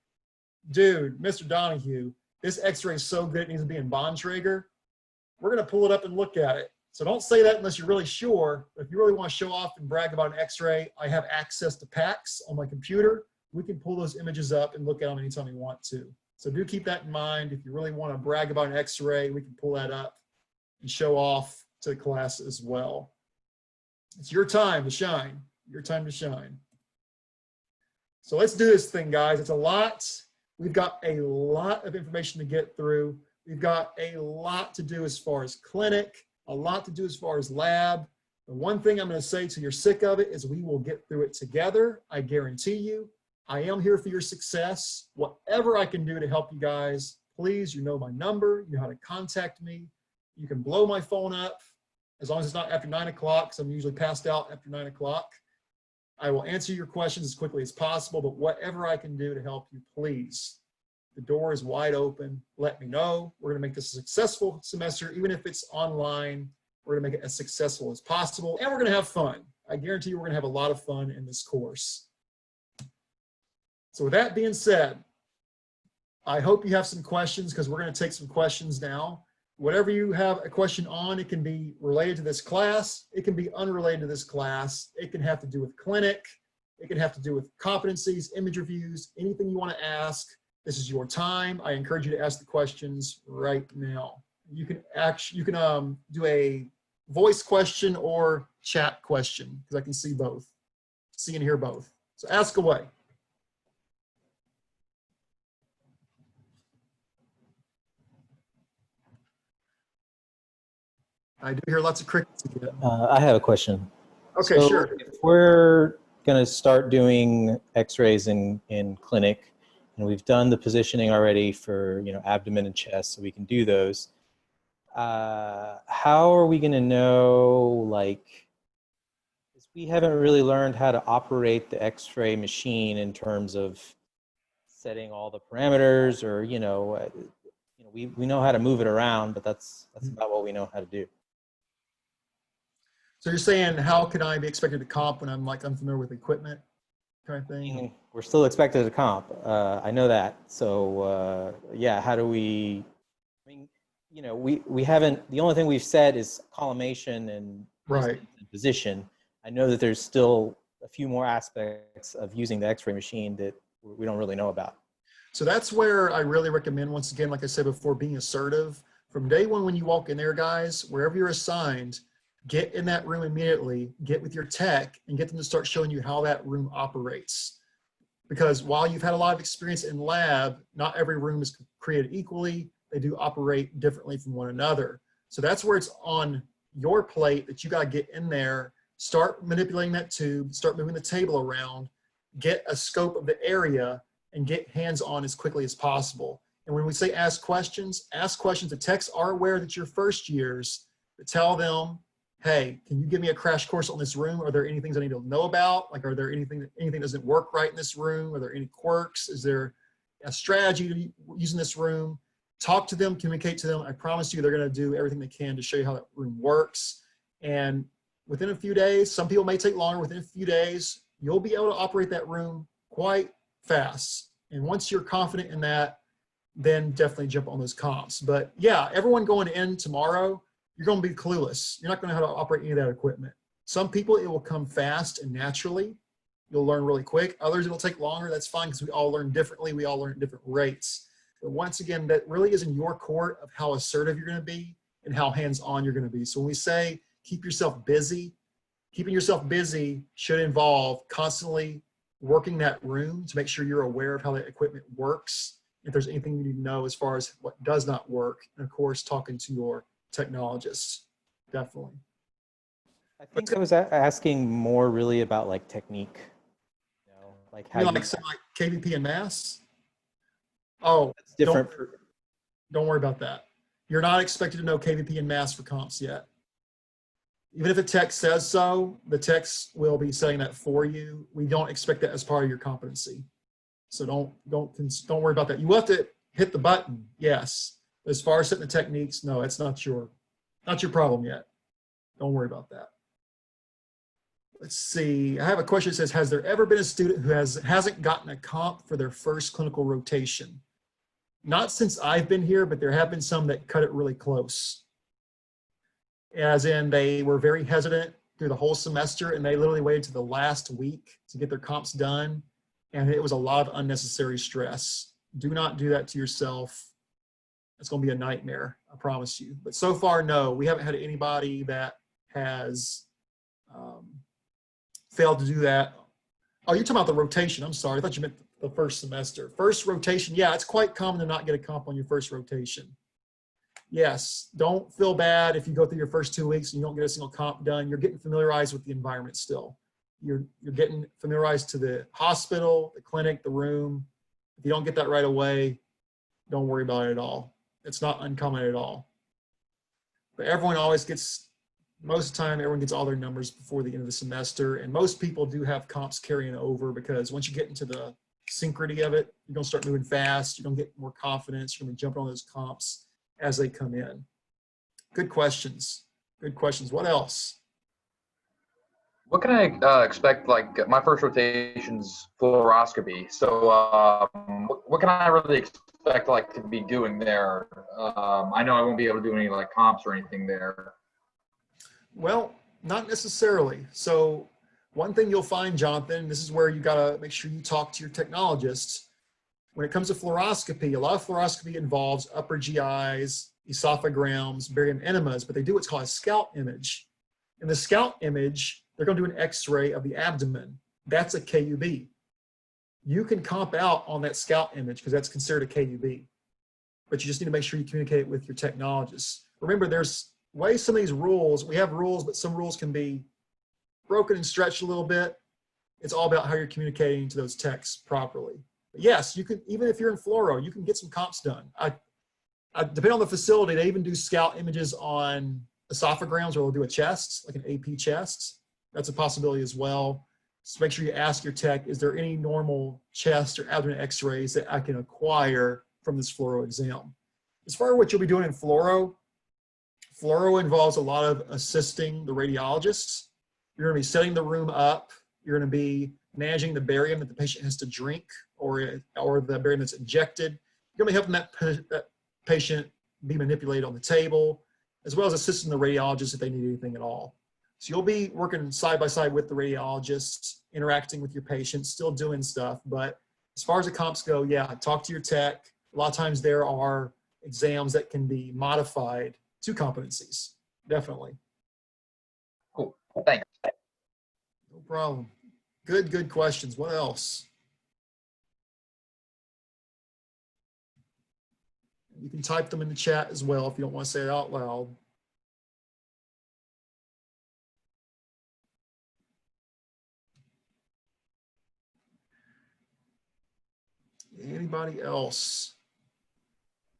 dude, Mr. Donahue, this x-ray is so good it needs to be in Bontrager, we're going to pull it up and look at it. So don't say that unless you're really sure. If you really want to show off and brag about an x-ray, I have access to packs on my computer. We can pull those images up and look at them anytime we want to. So do keep that in mind. If you really want to brag about an x-ray, we can pull that up and show off to the class as well. It's your time to shine. Your time to shine. So let's do this thing, guys. It's a lot. We've got a lot of information to get through. We've got a lot to do as far as clinic, a lot to do as far as lab. The one thing I'm going to say till you're sick of it is we will get through it together. I guarantee you. I am here for your success. Whatever I can do to help you guys, please, you know my number. You know how to contact me. You can blow my phone up as long as it's not after 9 o'clock, because I'm usually passed out after 9 o'clock. I will answer your questions as quickly as possible, but whatever I can do to help you, please. The door is wide open. Let me know. We're going to make this a successful semester, even if it's online. We're going to make it as successful as possible, and we're going to have fun. I guarantee you we're going to have a lot of fun in this course. So with that being said, I hope you have some questions, because we're going to take some questions now. Whatever you have a question on, it can be related to this class. It can be unrelated to this class. It can have to do with clinic. It can have to do with competencies, image reviews, anything you want to ask. This is your time. I encourage you to ask the questions right now. You can do a voice question or chat question, because I can see both, see and hear both. So ask away. I do hear lots of crickets again. I have a question. Okay, So sure. if we're going to start doing X-rays in clinic, and we've done the positioning already for abdomen and chest, so we can do those. How are we going to know, like, 'cause we haven't really learned how to operate the X-ray machine in terms of setting all the parameters, or we know how to move it around, but that's about what we know how to do. So you're saying, how can I be expected to comp when I'm like unfamiliar with equipment kind of thing? We're still expected to comp. I know that. So yeah, how do we? I mean, we haven't. The only thing we've said is collimation and Right. position. I know that there's still a few more aspects of using the X-ray machine that we don't really know about. So that's where I really recommend, once again, like I said before, being assertive. From day one when you walk in there, guys, wherever you're assigned, get in that room immediately, get with your tech, and get them to start showing you how that room operates. Because while you've had a lot of experience in lab, not every room is created equally. They do operate differently from one another. So that's where it's on your plate that you got to get in there, start manipulating that tube, start moving the table around, get a scope of the area, and get hands-on as quickly as possible. And when we say ask questions. The techs are aware that you're first years, but tell them, hey, can you give me a crash course on this room? Are there any things I need to know about? Like, are there anything doesn't work right in this room? Are there any quirks? Is there a strategy to using this room? Talk to them, communicate to them. I promise you they're going to do everything they can to show you how that room works. And within a few days, some people may take longer, within a few days, you'll be able to operate that room quite fast. And once you're confident in that, then definitely jump on those comps. But yeah, everyone going in tomorrow, you're going to be clueless. You're not going to know how to operate any of that equipment. Some people, it will come fast and naturally. You'll learn really quick. Others, it'll take longer. That's fine, because we all learn differently. We all learn at different rates. But once again, that really is in your court of how assertive you're going to be and how hands-on you're going to be. So when we say keep yourself busy, keeping yourself busy should involve constantly working that room to make sure you're aware of how that equipment works. If there's anything you need to know as far as what does not work, and of course, talking to your technologists, definitely. I think I was asking more really about like technique, like how Like something like KVP and mass. Oh, it's different. Don't worry about that. You're not expected to know KVP and mass for comps yet. Even if a tech says so, the techs will be saying that for you. We don't expect that as part of your competency. So don't worry about that. You have to hit the button, yes. As far as setting the techniques, no, it's not your problem yet. Don't worry about that. Let's see. I have a question that says, has there ever been a student who hasn't gotten a comp for their first clinical rotation? Not since I've been here, but there have been some that cut it really close. As in, they were very hesitant through the whole semester, and they literally waited to the last week to get their comps done. And it was a lot of unnecessary stress. Do not do that to yourself. It's going to be a nightmare, I promise you. But so far, no, we haven't had anybody that has failed to do that. Oh, you're talking about the rotation. I'm sorry. I thought you meant the first semester. First rotation, yeah, it's quite common to not get a comp on your first rotation. Yes, don't feel bad if you go through your first 2 weeks and you don't get a single comp done. You're getting familiarized with the environment still. You're getting familiarized to the hospital, the clinic, the room. If you don't get that right away, don't worry about it at all. It's not uncommon at all. But everyone always gets, most of the time, everyone gets all their numbers before the end of the semester. And most people do have comps carrying over, because once you get into the synchrony of it, you're going to start moving fast. You're going to get more confidence. You're going to be jumping on those comps as they come in. Good questions. Good questions. What else? What can I expect? Like, my first rotation's fluoroscopy. So what can I really expect, like, to be doing there? I know I won't be able to do any like comps or anything there. Well, not necessarily. So one thing you'll find, Jonathan, this is where you got to make sure you talk to your technologists. When it comes to fluoroscopy, a lot of fluoroscopy involves upper GIs, esophagograms, barium enemas, but they do what's called a scout image. In the scout image, they're going to do an X-ray of the abdomen. That's a KUB. You can comp out on that scout image because that's considered a KUB. But you just need to make sure you communicate it with your technologists. Remember, there's ways some of these rules, we have rules, but some rules can be broken and stretched a little bit. It's all about how you're communicating to those techs properly. But yes, you can, even if you're in fluoro, you can get some comps done. Depending on the facility, they even do scout images on esophagograms, where they'll do a chest, like an AP chest. That's a possibility as well. So make sure you ask your tech, is there any normal chest or abdomen x-rays that I can acquire from this fluoro exam? As far as what you'll be doing in fluoro involves a lot of assisting the radiologists. You're gonna be setting the room up. You're gonna be managing the barium that the patient has to drink or the barium that's injected. You're gonna be helping that patient be manipulated on the table, as well as assisting the radiologist if they need anything at all. So you'll be working side by side with the radiologists, interacting with your patients, still doing stuff. But as far as the comps go, yeah, talk to your tech. A lot of times there are exams that can be modified to competencies, definitely. Cool. Thanks. No problem. Good questions. What else? You can type them in the chat as well if you don't want to say it out loud. Anybody else?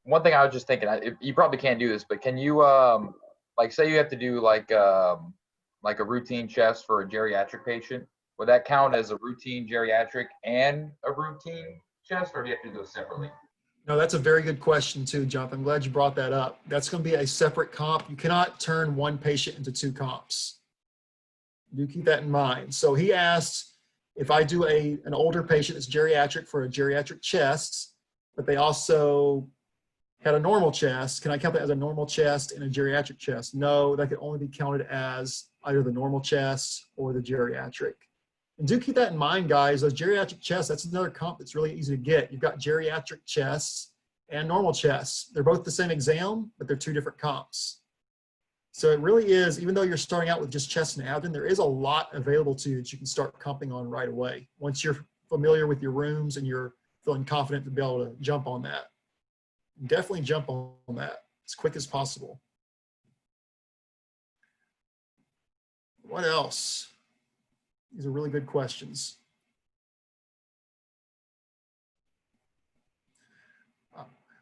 One thing I was just thinking, you probably can't do this, but can you, like, say you have to do like a routine chest for a geriatric patient? Would that count as a routine geriatric and a routine chest, or do you have to do it separately? No, that's a very good question too, Jonathan. I'm glad you brought that up. That's going to be a separate comp. You cannot turn one patient into two comps. Do keep that in mind. So he asked if I do an older patient that's geriatric for a geriatric chest, but they also had a normal chest, can I count that as a normal chest and a geriatric chest? No, that could only be counted as either the normal chest or the geriatric. And do keep that in mind, guys. Those geriatric chests, that's another comp that's really easy to get. You've got geriatric chests and normal chests. They're both the same exam, but they're two different comps. So it really is, even though you're starting out with just chest and abdomen, there is a lot available to you that you can start comping on right away. Once you're familiar with your rooms and you're feeling confident to be able to jump on that. Definitely jump on that as quick as possible. What else? These are really good questions.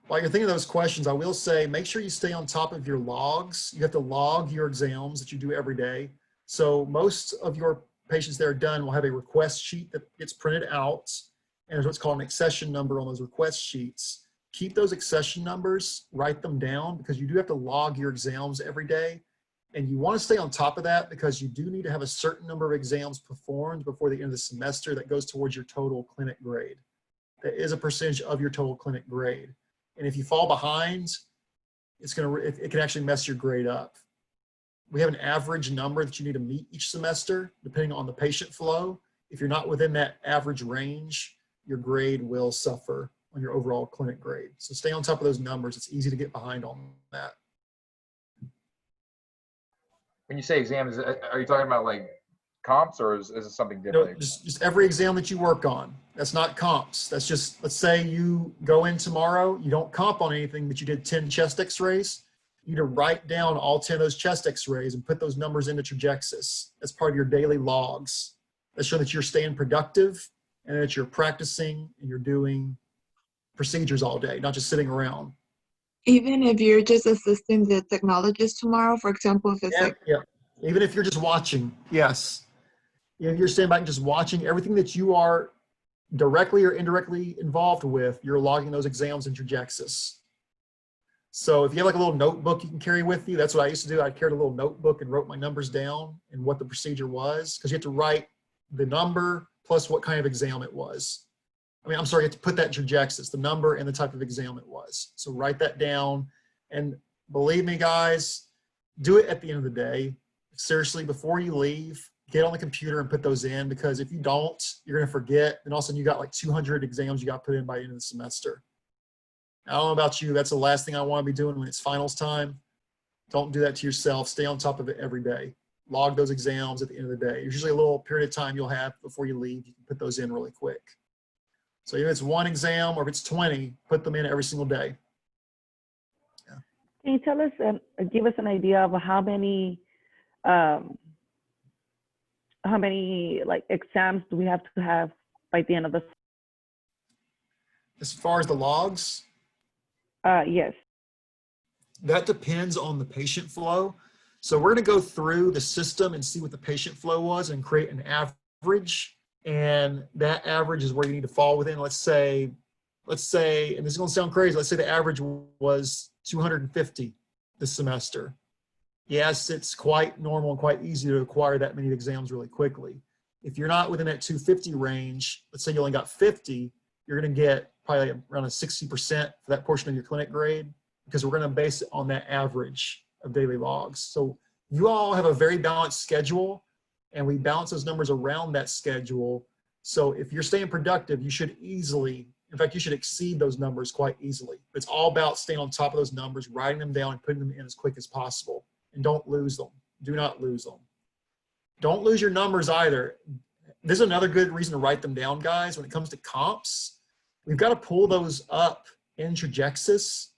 While you're thinking of those questions, I will say, make sure you stay on top of your logs. You have to log your exams that you do every day. So most of your patients that are done will have a request sheet that gets printed out, and there's what's called an accession number on those request sheets. Keep those accession numbers, write them down, because you do have to log your exams every day. And you want to stay on top of that because you do need to have a certain number of exams performed before the end of the semester that goes towards your total clinic grade. That is a percentage of your total clinic grade. And if you fall behind, it can actually mess your grade up. We have an average number that you need to meet each semester, depending on the patient flow. If you're not within that average range, your grade will suffer on your overall clinic grade. So stay on top of those numbers. It's easy to get behind on that. When you say exams, are you talking about like comps, or is it something different? Just every exam that you work on. That's not comps. That's just, let's say you go in tomorrow, you don't comp on anything, but you did 10 chest x-rays. You need to write down all 10 of those chest x-rays and put those numbers into Trajexis. That's part of your daily logs. That show that you're staying productive and that you're practicing and you're doing procedures all day, not just sitting around. Even if you're just assisting the technologist tomorrow, for example, if it's Yeah. Even if you're just watching, yes. If you're standing back and just watching, everything that you are directly or indirectly involved with, you're logging those exams in Trajexis. So if you have like a little notebook you can carry with you, that's what I used to do. I carried a little notebook and wrote my numbers down and what the procedure was, because you have to write the number plus what kind of exam it was. I mean, I'm sorry, you have to put that in Trajexis, the number and the type of exam it was. So write that down. And believe me, guys, do it at the end of the day. Seriously, before you leave, get on the computer and put those in, because if you don't, you're going to forget. And all of a sudden you got like 200 exams you got put in by the end of the semester. I don't know about you. That's the last thing I want to be doing when it's finals time. Don't do that to yourself. Stay on top of it every day. Log those exams at the end of the day. There's usually a little period of time you'll have before you leave. You can put those in really quick. So if it's one exam or if it's 20, put them in every single day. Yeah. Can you tell us, give us an idea of how many how many like exams do we have to have by the end of the? As far as the logs, Yes. that depends on the patient flow. So we're going to go through the system and see what the patient flow was and create an average. And that average is where you need to fall within. Let's say, and this is going to sound crazy, let's say the average was 250 this semester. Yes, it's quite normal and quite easy to acquire that many exams really quickly. If you're not within that 250 range, let's say you only got 50, you're going to get probably around a 60% for that portion of your clinic grade, because we're going to base it on that average of daily logs. So you all have a very balanced schedule, and we balance those numbers around that schedule. So if you're staying productive, you should easily, in fact, you should exceed those numbers quite easily. It's all about staying on top of those numbers, writing them down, and putting them in as quick as possible. And don't lose them. Do not lose them. Don't lose your numbers either. This is another good reason to write them down, guys. When it comes to comps, we've got to pull those up in Trajexis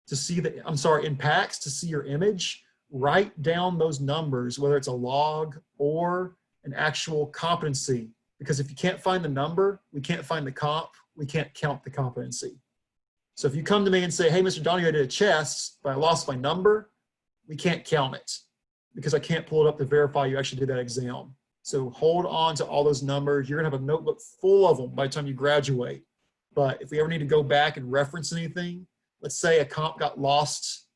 to see the, in PACS to see your image. Write down those numbers, whether it's a log or an actual competency. Because if you can't find the number, we can't find the comp, we can't count the competency. So if you come to me and say, hey, Mr. Donahue, I did a chest, but I lost my number, we can't count it because I can't pull it up to verify you actually did that exam. So hold on to all those numbers. You're gonna have a notebook full of them by the time you graduate. But if we ever need to go back and reference anything, let's say a comp got lost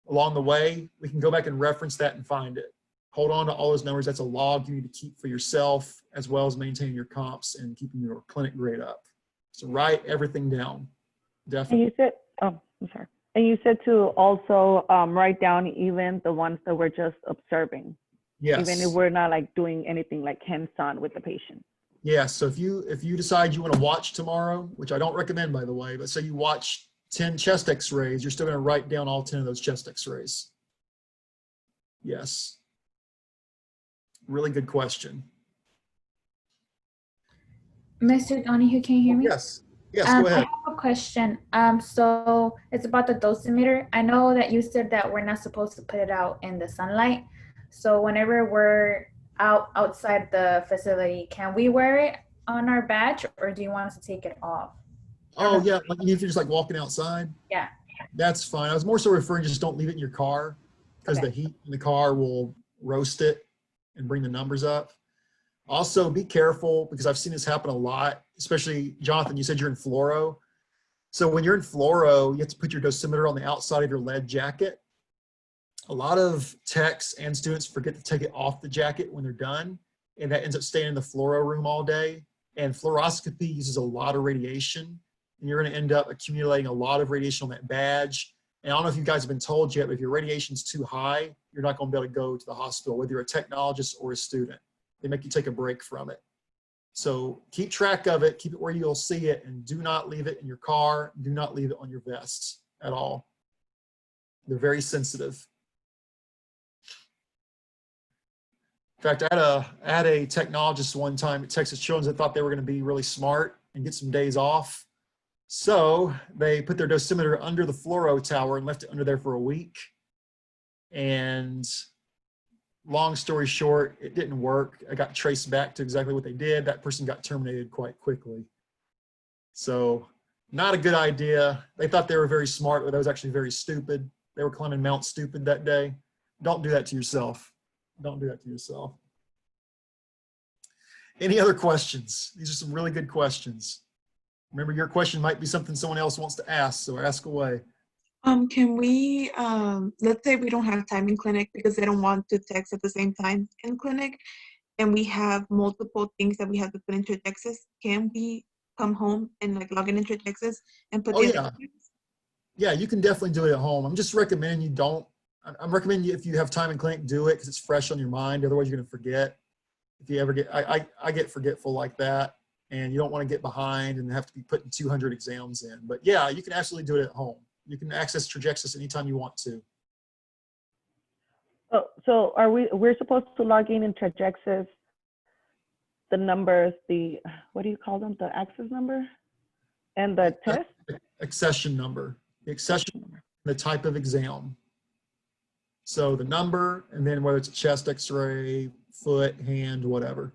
along the way, we can go back and reference that and find it. Hold on to all those numbers. That's a log you need to keep for yourself, as well as maintaining your comps and keeping your clinic grade up. So write everything down, definitely. And you said, oh, I'm sorry. And you said to also write down even the ones that we're just observing. Yes. Even if we're not like doing anything like hands-on with the patient. Yeah, so if you decide you want to watch tomorrow, which I don't recommend, by the way, but say you watch 10 chest x-rays, you're still going to write down all 10 of those chest x-rays. Yes. Really good question. Mr. Donahue, can you hear me? Yes. Yes, I go ahead. have a question. So it's about the dosimeter. I know that you said that we're not supposed to put it out in the sunlight. So whenever we're outside the facility, can we wear it on our badge, or do you want us to take it off? Oh, yeah, like if you're just like walking outside? Yeah. That's fine. I was more so referring, just don't leave it in your car, because Okay. the heat in the car will roast it and bring the numbers up. Also, be careful, because I've seen this happen a lot, especially, Jonathan, you said you're in fluoro. So when you're in fluoro, you have to put your dosimeter on the outside of your lead jacket. A lot of techs and students forget to take it off the jacket when they're done, and that ends up staying in the fluoro room all day. And fluoroscopy uses a lot of radiation, and you're going to end up accumulating a lot of radiation on that badge. And I don't know if you guys have been told yet, but if your radiation's too high, you're not going to be able to go to the hospital, whether you're a technologist or a student. They make you take a break from it. So keep track of it, keep it where you'll see it, and do not leave it in your car. Do not leave it on your vest at all. They're very sensitive. In fact, I had a technologist one time at Texas Children's that thought they were going to be really smart and get some days off. So they put their dosimeter under the fluoro tower and left it under there for a week. And long story short, it didn't work. I got traced back to exactly what they did. That person got terminated quite quickly. So not a good idea. They thought they were very smart, but that was actually very stupid. They were climbing Mount Stupid that day. Don't do that to yourself. Don't do that to yourself. Any other questions? These are some really good questions. Remember, your question might be something someone else wants to ask, so ask away. Can we, let's say we don't have time in clinic because they don't want to text at the same time in clinic, and we have multiple things that we have to put into Texas. Can we come home and like log in into Texas and put Oh, the yeah. other things? Yeah, you can definitely do it at home. I'm just recommending you don't. I'm recommending you, if you have time in clinic, do it because it's fresh on your mind. Otherwise, you're going to forget. If you ever get, I get forgetful like that, and you don't want to get behind and have to be putting 200 exams in. But yeah, you can absolutely do it at home. You can access Trajexis anytime you want to. Oh, so we're supposed to log in Trajexis, the numbers, what do you call them? The access number and the test? Accession number. The accession, the type of exam. So the number, and then whether it's a chest x-ray, foot, hand, whatever.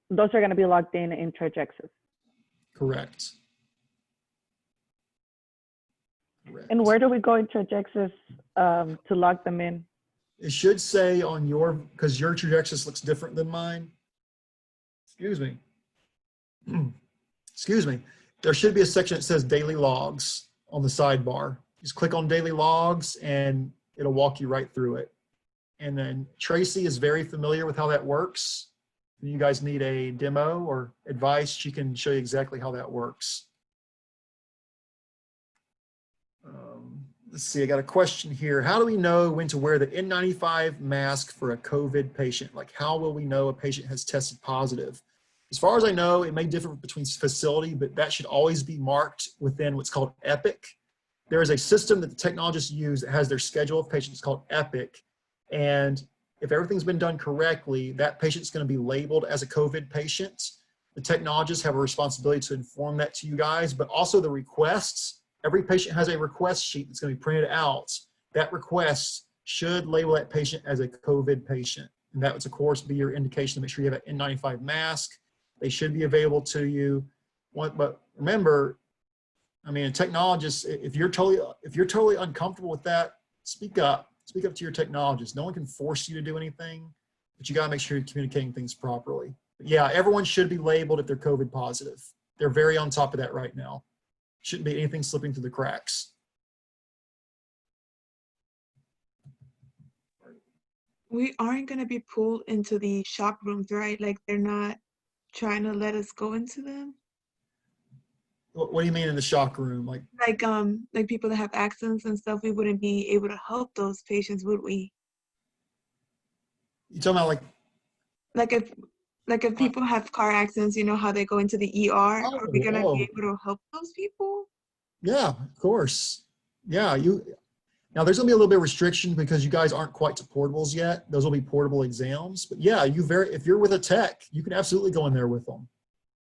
Those are going to be logged in Trajexis. Correct. Correct. And where do we go in Trajexis to log them in? It should say on your, because your Trajexis looks different than mine. Excuse me. Excuse me. There should be a section that says daily logs on the sidebar. Just click on daily logs and it'll walk you right through it. And then Tracy is very familiar with how that works. If you guys need a demo or advice, she can show you exactly how that works. Let's see, I got a question here. How do we know when to wear the N95 mask for a COVID patient? Like, how will we know a patient has tested positive? As far as I know, it may differ between facility, but that should always be marked within what's called Epic. There is a system that the technologists use that has their schedule of patients called Epic. And if everything's been done correctly, that patient's going to be labeled as a COVID patient. The technologists have a responsibility to inform that to you guys, but also the requests. Every patient has a request sheet that's going to be printed out. That request should label that patient as a COVID patient. And that would, of course, be your indication to make sure you have an N95 mask. They should be available to you. But remember, I mean, a technologist, if you're totally uncomfortable with that, speak up. Speak up to your technologist. No one can force you to do anything, but you got to make sure you're communicating things properly. But yeah, everyone should be labeled if they're COVID positive. They're very on top of that right now. Shouldn't be anything slipping through the cracks. We aren't going to be pulled into the shock rooms, right? Like they're not trying to let us go into them. What do you mean in the shock room? Like people that have accidents and stuff, we wouldn't be able to help those patients, would we? You talking about like if people have car accidents, you know how they go into the ER? Are we gonna be able to help those people? Yeah, of course. Yeah, now there's gonna be a little bit of restriction because you guys aren't quite to portables yet. Those will be portable exams. But yeah, if you're with a tech, you can absolutely go in there with them.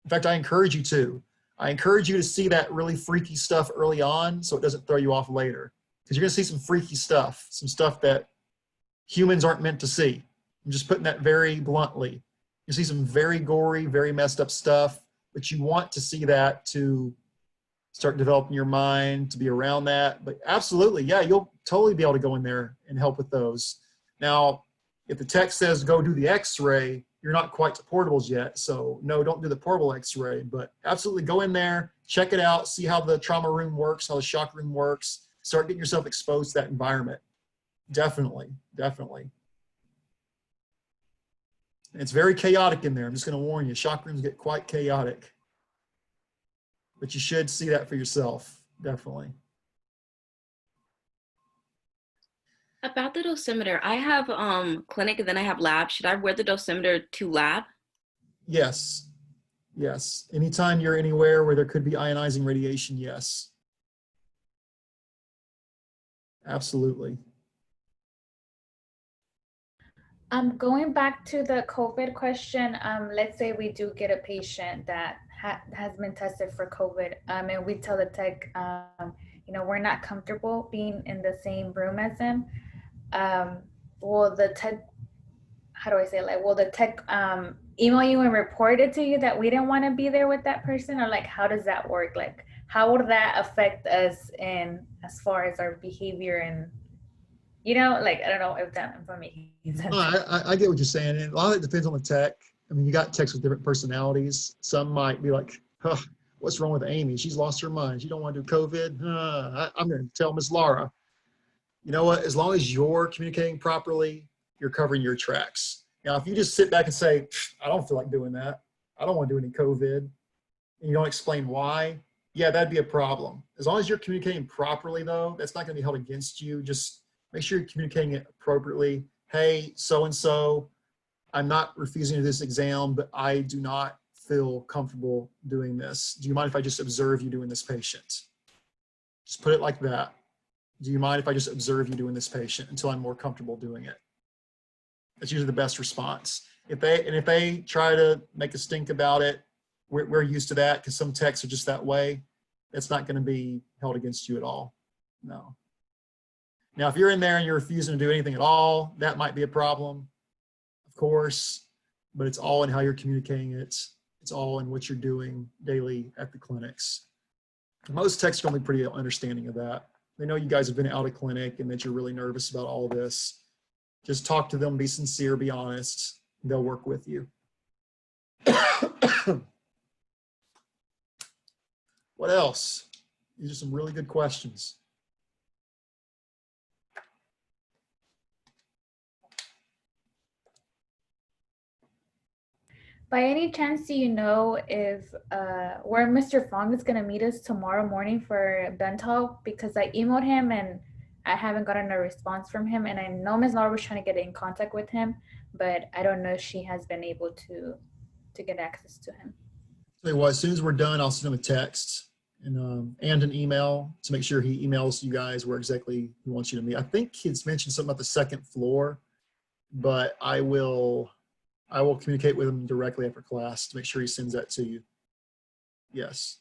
In fact, I encourage you to. I encourage you to see that really freaky stuff early on so it doesn't throw you off later. Because you're gonna see some freaky stuff, some stuff that humans aren't meant to see. I'm just putting that very bluntly. You see some very gory, very messed up stuff, but you want to see that to start developing your mind, to be around that. But absolutely, yeah, you'll totally be able to go in there and help with those. Now, if the tech says go do the x-ray, you're not quite to portables yet. So no, don't do the portable x-ray, but absolutely go in there, check it out, see how the trauma room works, how the shock room works, start getting yourself exposed to that environment. Definitely, definitely. It's very chaotic in there. I'm just going to warn you, shock rooms get quite chaotic. But you should see that for yourself, definitely. About the dosimeter, I have clinic and then I have lab. Should I wear the dosimeter to lab? Yes. Yes. Anytime you're anywhere where there could be ionizing radiation, yes. Absolutely. Going back to the COVID question, let's say we do get a patient that has been tested for COVID, and we tell the tech, you know, we're not comfortable being in the same room as him. Will the tech, how do I say it? Like, will the tech email you and report it to you that we didn't want to be there with that person? Or like, how does that work? Like, how would that affect us in as far as our behavior and, you know, like, I don't know if I'm making sense. I get what you're saying. And a lot of it depends on the tech. I mean, you got techs with different personalities. Some might be like, huh, what's wrong with Amy? She's lost her mind. She don't want to do COVID. I'm going to tell Miss Laura. You know what? As long as you're communicating properly, you're covering your tracks. Now, if you just sit back and say, I don't feel like doing that. I don't want to do any COVID. And you don't explain why. Yeah, that'd be a problem. As long as you're communicating properly, though, that's not going to be held against you. Just make sure you're communicating it appropriately. Hey, so-and-so, I'm not refusing to do this exam, but I do not feel comfortable doing this. Do you mind if I just observe you doing this patient? Just put it like that. Do you mind if I just observe you doing this patient until I'm more comfortable doing it? That's usually the best response. If they try to make a stink about it, we're used to that because some techs are just that way. That's not going to be held against you at all. No. Now, if you're in there and you're refusing to do anything at all, that might be a problem, of course, but it's all in how you're communicating it. It's all in what you're doing daily at the clinics. Most techs are going to be pretty understanding of that. They know you guys have been out of clinic and that you're really nervous about all this. Just talk to them, be sincere, be honest. They'll work with you. What else? These are some really good questions. By any chance, do you know if where Mr. Fong is gonna meet us tomorrow morning for dental? Because I emailed him and I haven't gotten a response from him, and I know Ms. Laura was trying to get in contact with him, but I don't know if she has been able to get access to him. Tell you what, as soon as we're done, I'll send him a text and an email to make sure he emails you guys where exactly he wants you to meet. I think he's mentioned something about the second floor, but I will communicate with him directly after class to make sure he sends that to you. Yes.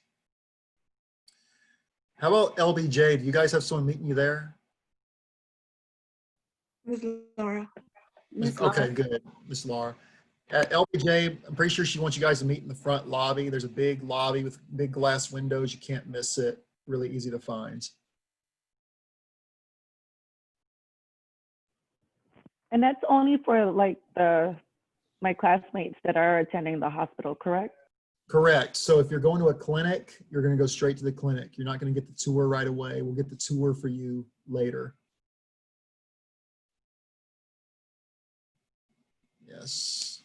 How about LBJ? Do you guys have someone meeting you there? Ms. Laura. Okay, good, Miss Laura. At LBJ, I'm pretty sure she wants you guys to meet in the front lobby. There's a big lobby with big glass windows. You can't miss it. Really easy to find. And that's only for like my classmates that are attending the hospital, correct? Correct. So if you're going to a clinic, you're going to go straight to the clinic. You're not going to get the tour right away. We'll get the tour for you later. Yes.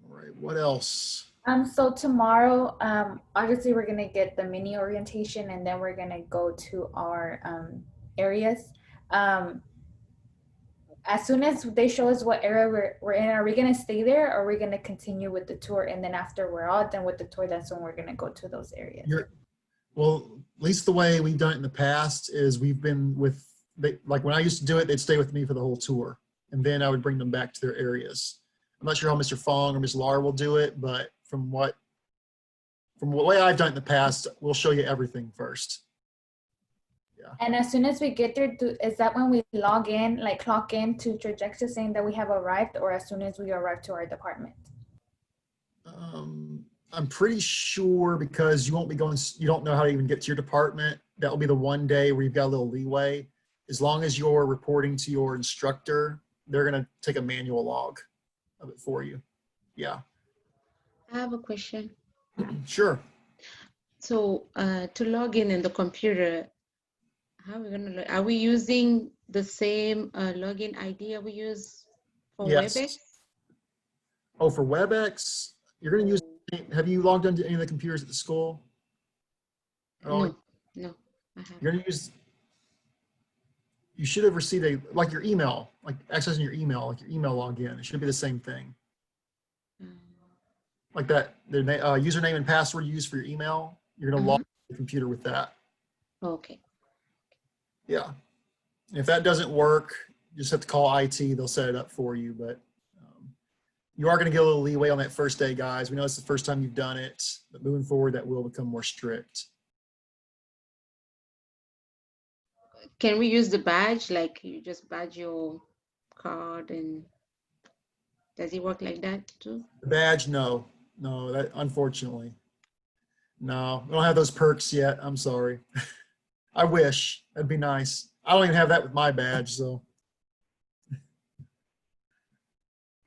All right. What else? So tomorrow, obviously we're gonna get the mini orientation, and then we're gonna go to our areas. As soon as they show us what area we're in, are we gonna stay there, or are we gonna continue with the tour? And then after we're all done with the tour, that's when we're gonna go to those areas. Well, at least the way we've done it in the past is we've been with, like when I used to do it, they'd stay with me for the whole tour, and then I would bring them back to their areas. I'm not sure how Mr. Fong or Ms. Laura will do it, but from the way I've done it in the past, we'll show you everything first. Yeah. And as soon as we get there, is that when we log in, like clock in to Trajecta saying that we have arrived, or as soon as we arrive to our department? I'm pretty sure, because you won't be going, you don't know how to even get to your department. That will be the one day where you've got a little leeway. As long as you're reporting to your instructor, they're going to take a manual log of it for you. Yeah. I have a question. Sure. So to log in the computer, how are we gonna are we using the same login ID we use for Yes. WebEx? Oh, for WebEx, you're going to use, have you logged into any of the computers at the school? No, no, I haven't. You're going to use, you should have received like your email, like accessing your email, like your email login. It should be the same thing. Like that, the username and password you use for your email, you're going to log the computer with that. Okay. Yeah. And if that doesn't work, you just have to call IT. They'll set it up for you. But you are going to get a little leeway on that first day, guys. We know it's the first time you've done it, but moving forward, that will become more strict. Can we use the badge? Like you just badge your card, and does it work like that too? The badge, no. No, that unfortunately. No, we don't have those perks yet. I'm sorry. I wish. That'd be nice. I don't even have that with my badge, so.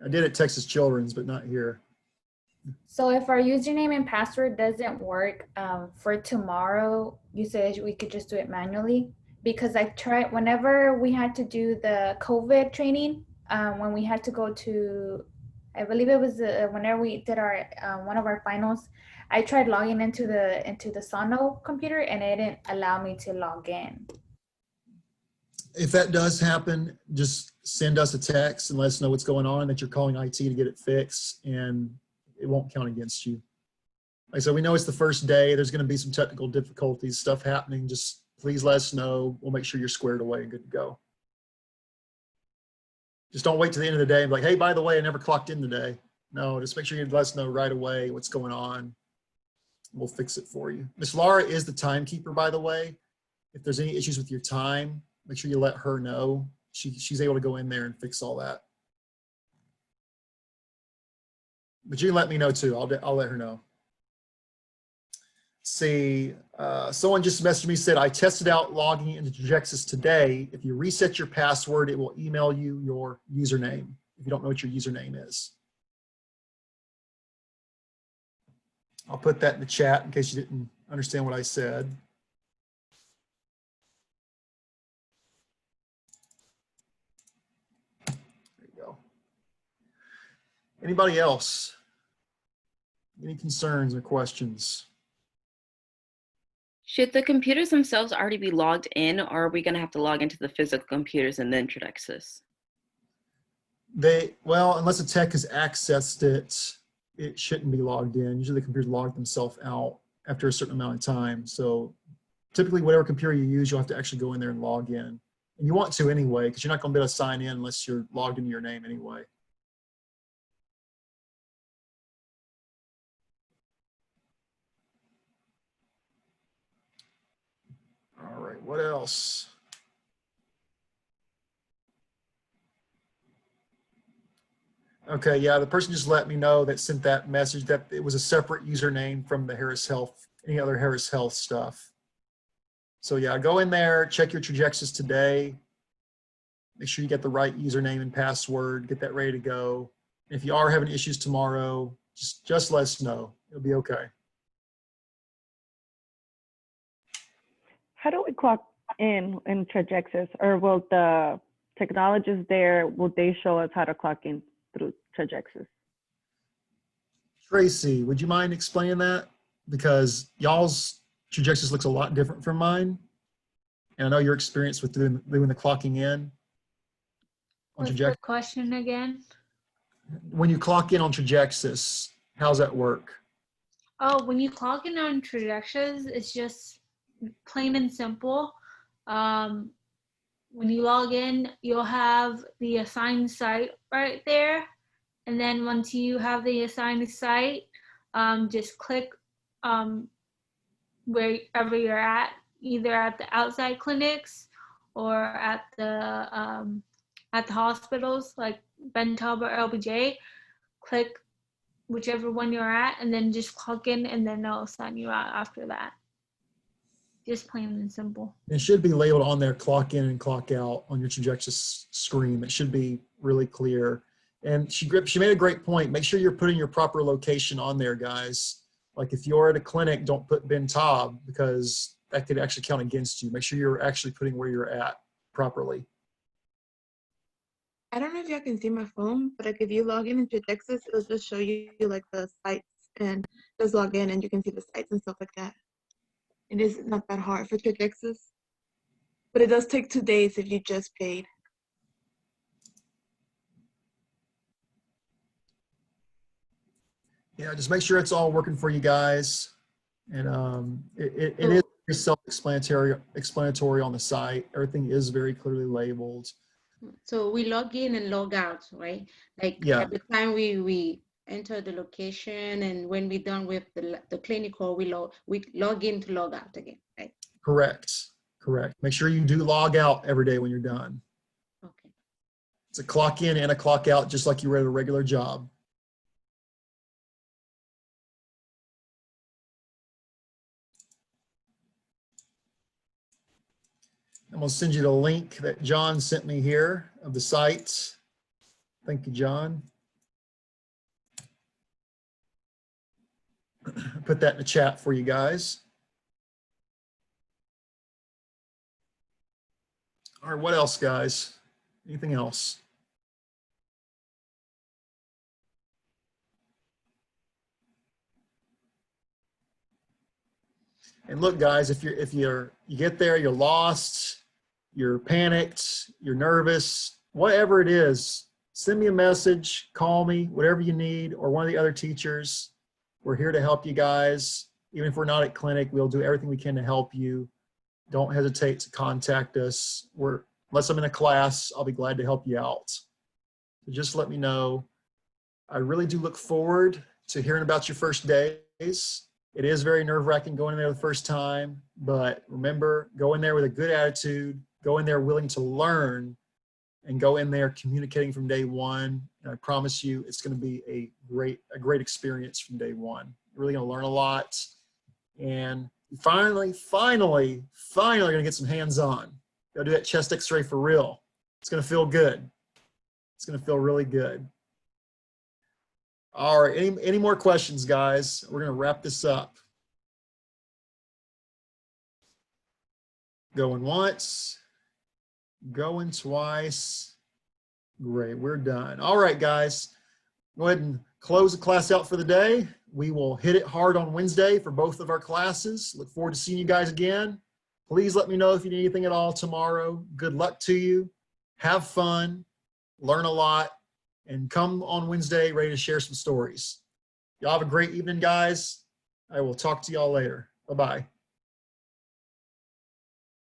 I did at Texas Children's, but not here. So if our username and password doesn't work for tomorrow, you said we could just do it manually? Because I tried, whenever we had to do the COVID training, when we had to go to, I believe it was whenever we did our one of our finals, I tried logging into the Sono computer, and it didn't allow me to log in. If that does happen, just send us a text and let us know what's going on, that you're calling IT to get it fixed, and it won't count against you. Like I said, we know it's the first day. There's going to be some technical difficulties, stuff happening. Just please let us know. We'll make sure you're squared away and good to go. Just don't wait to the end of the day and be like, hey, by the way, I never clocked in today. No, just make sure you let us know right away what's going on. We'll fix it for you. Miss Laura is the timekeeper, by the way. if there's any issues with your time, make sure you let her know. She's able to go in there and fix all that. But you can let me know too. I'll let her know. See, someone just messaged me, said, I tested out logging into Trajexis today. If you reset your password, it will email you your username if you don't know what your username is. I'll put that in the chat in case you didn't understand what I said. There you go. Anybody else? Any concerns or questions? Should the computers themselves already be logged in, or are we going to have to log into the physical computers and then Trajexis? Well, unless a tech has accessed it, it shouldn't be logged in. Usually the computers log themselves out after a certain amount of time. So typically whatever computer you use, you'll have to actually go in there and log in. And you want to anyway, because you're not going to be able to sign in unless you're logged into your name anyway. All right, what else? Okay, yeah, the person just let me know that sent that message that it was a separate username from the Harris Health, any other Harris Health stuff. So yeah, go in there, check your Trajexis today. Make sure you get the right username and password, get that ready to go. If you are having issues tomorrow, just let us know. It'll be okay. How do we clock in Trajexis, or will the technologists there, will they show us how to clock in through Trajexis? Tracy, would you mind explaining that? Because y'all's Trajexis looks a lot different from mine. And I know your experience with doing the clocking in on What's the Trajexis. question again? When you clock in on Trajexis, how's that work? Oh, when you clock in on Trajections, it's just plain and simple. When you log in, you'll have the assigned site right there. And then once you have the assigned site, just click wherever you're at, either at the outside clinics or at the hospitals like Ben Talbot or LBJ. Click whichever one you're at, and then just clock in, and then they'll sign you out after that. Just plain and simple. It should be labeled on there, clock in and clock out on your Trajexis screen. It should be really clear. And she made a great point. Make sure you're putting your proper location on there, guys. Like if you're at a clinic, don't put Ben Taub, because that could actually count against you. Make sure you're actually putting where you're at properly. I don't know if y'all can see my phone, but like if you log in into Trajexis, it'll just show you like the sites, and just log in and you can see the sites and stuff like that. It is not that hard for Trajexis, but it does take 2 days if you just paid. Yeah, just make sure it's all working for you guys. And it is very self-explanatory on the site. Everything is very clearly labeled. So we log in and log out, right? Like Yeah. at the time we enter the location, and when we're done with the clinical, we log in to log out again, right? Correct. Make sure you do log out every day when you're done. Okay. It's a clock in and a clock out, just like you were at a regular job. I'm going to send you the link that John sent me here of the site. Thank you, John. Put that in the chat for you guys. All right, what else, guys? Anything else? And look, guys, if you get there, you're lost, you're panicked, you're nervous, whatever it is, send me a message, call me, whatever you need, or one of the other teachers. We're here to help you guys. Even if we're not at clinic, we'll do everything we can to help you. Don't hesitate to contact us. Unless I'm in a class, I'll be glad to help you out. So just let me know. I really do look forward to hearing about your first days. It is very nerve-wracking going in there the first time, but remember, go in there with a good attitude, go in there willing to learn, and go in there communicating from day one. And I promise you, it's going to be a great experience from day one. You're really going to learn a lot. And finally going to get some hands-on. Go do that chest x-ray for real. It's going to feel good. It's going to feel really good. All right, any more questions, guys? We're going to wrap this up. Going once, going twice. Great, we're done. All right, guys, go ahead and close the class out for the day. We will hit it hard on Wednesday for both of our classes. Look forward to seeing you guys again. Please let me know if you need anything at all tomorrow. Good luck to you. Have fun, learn a lot, and come on Wednesday ready to share some stories. Y'all have a great evening, guys. I will talk to y'all later. Bye-bye.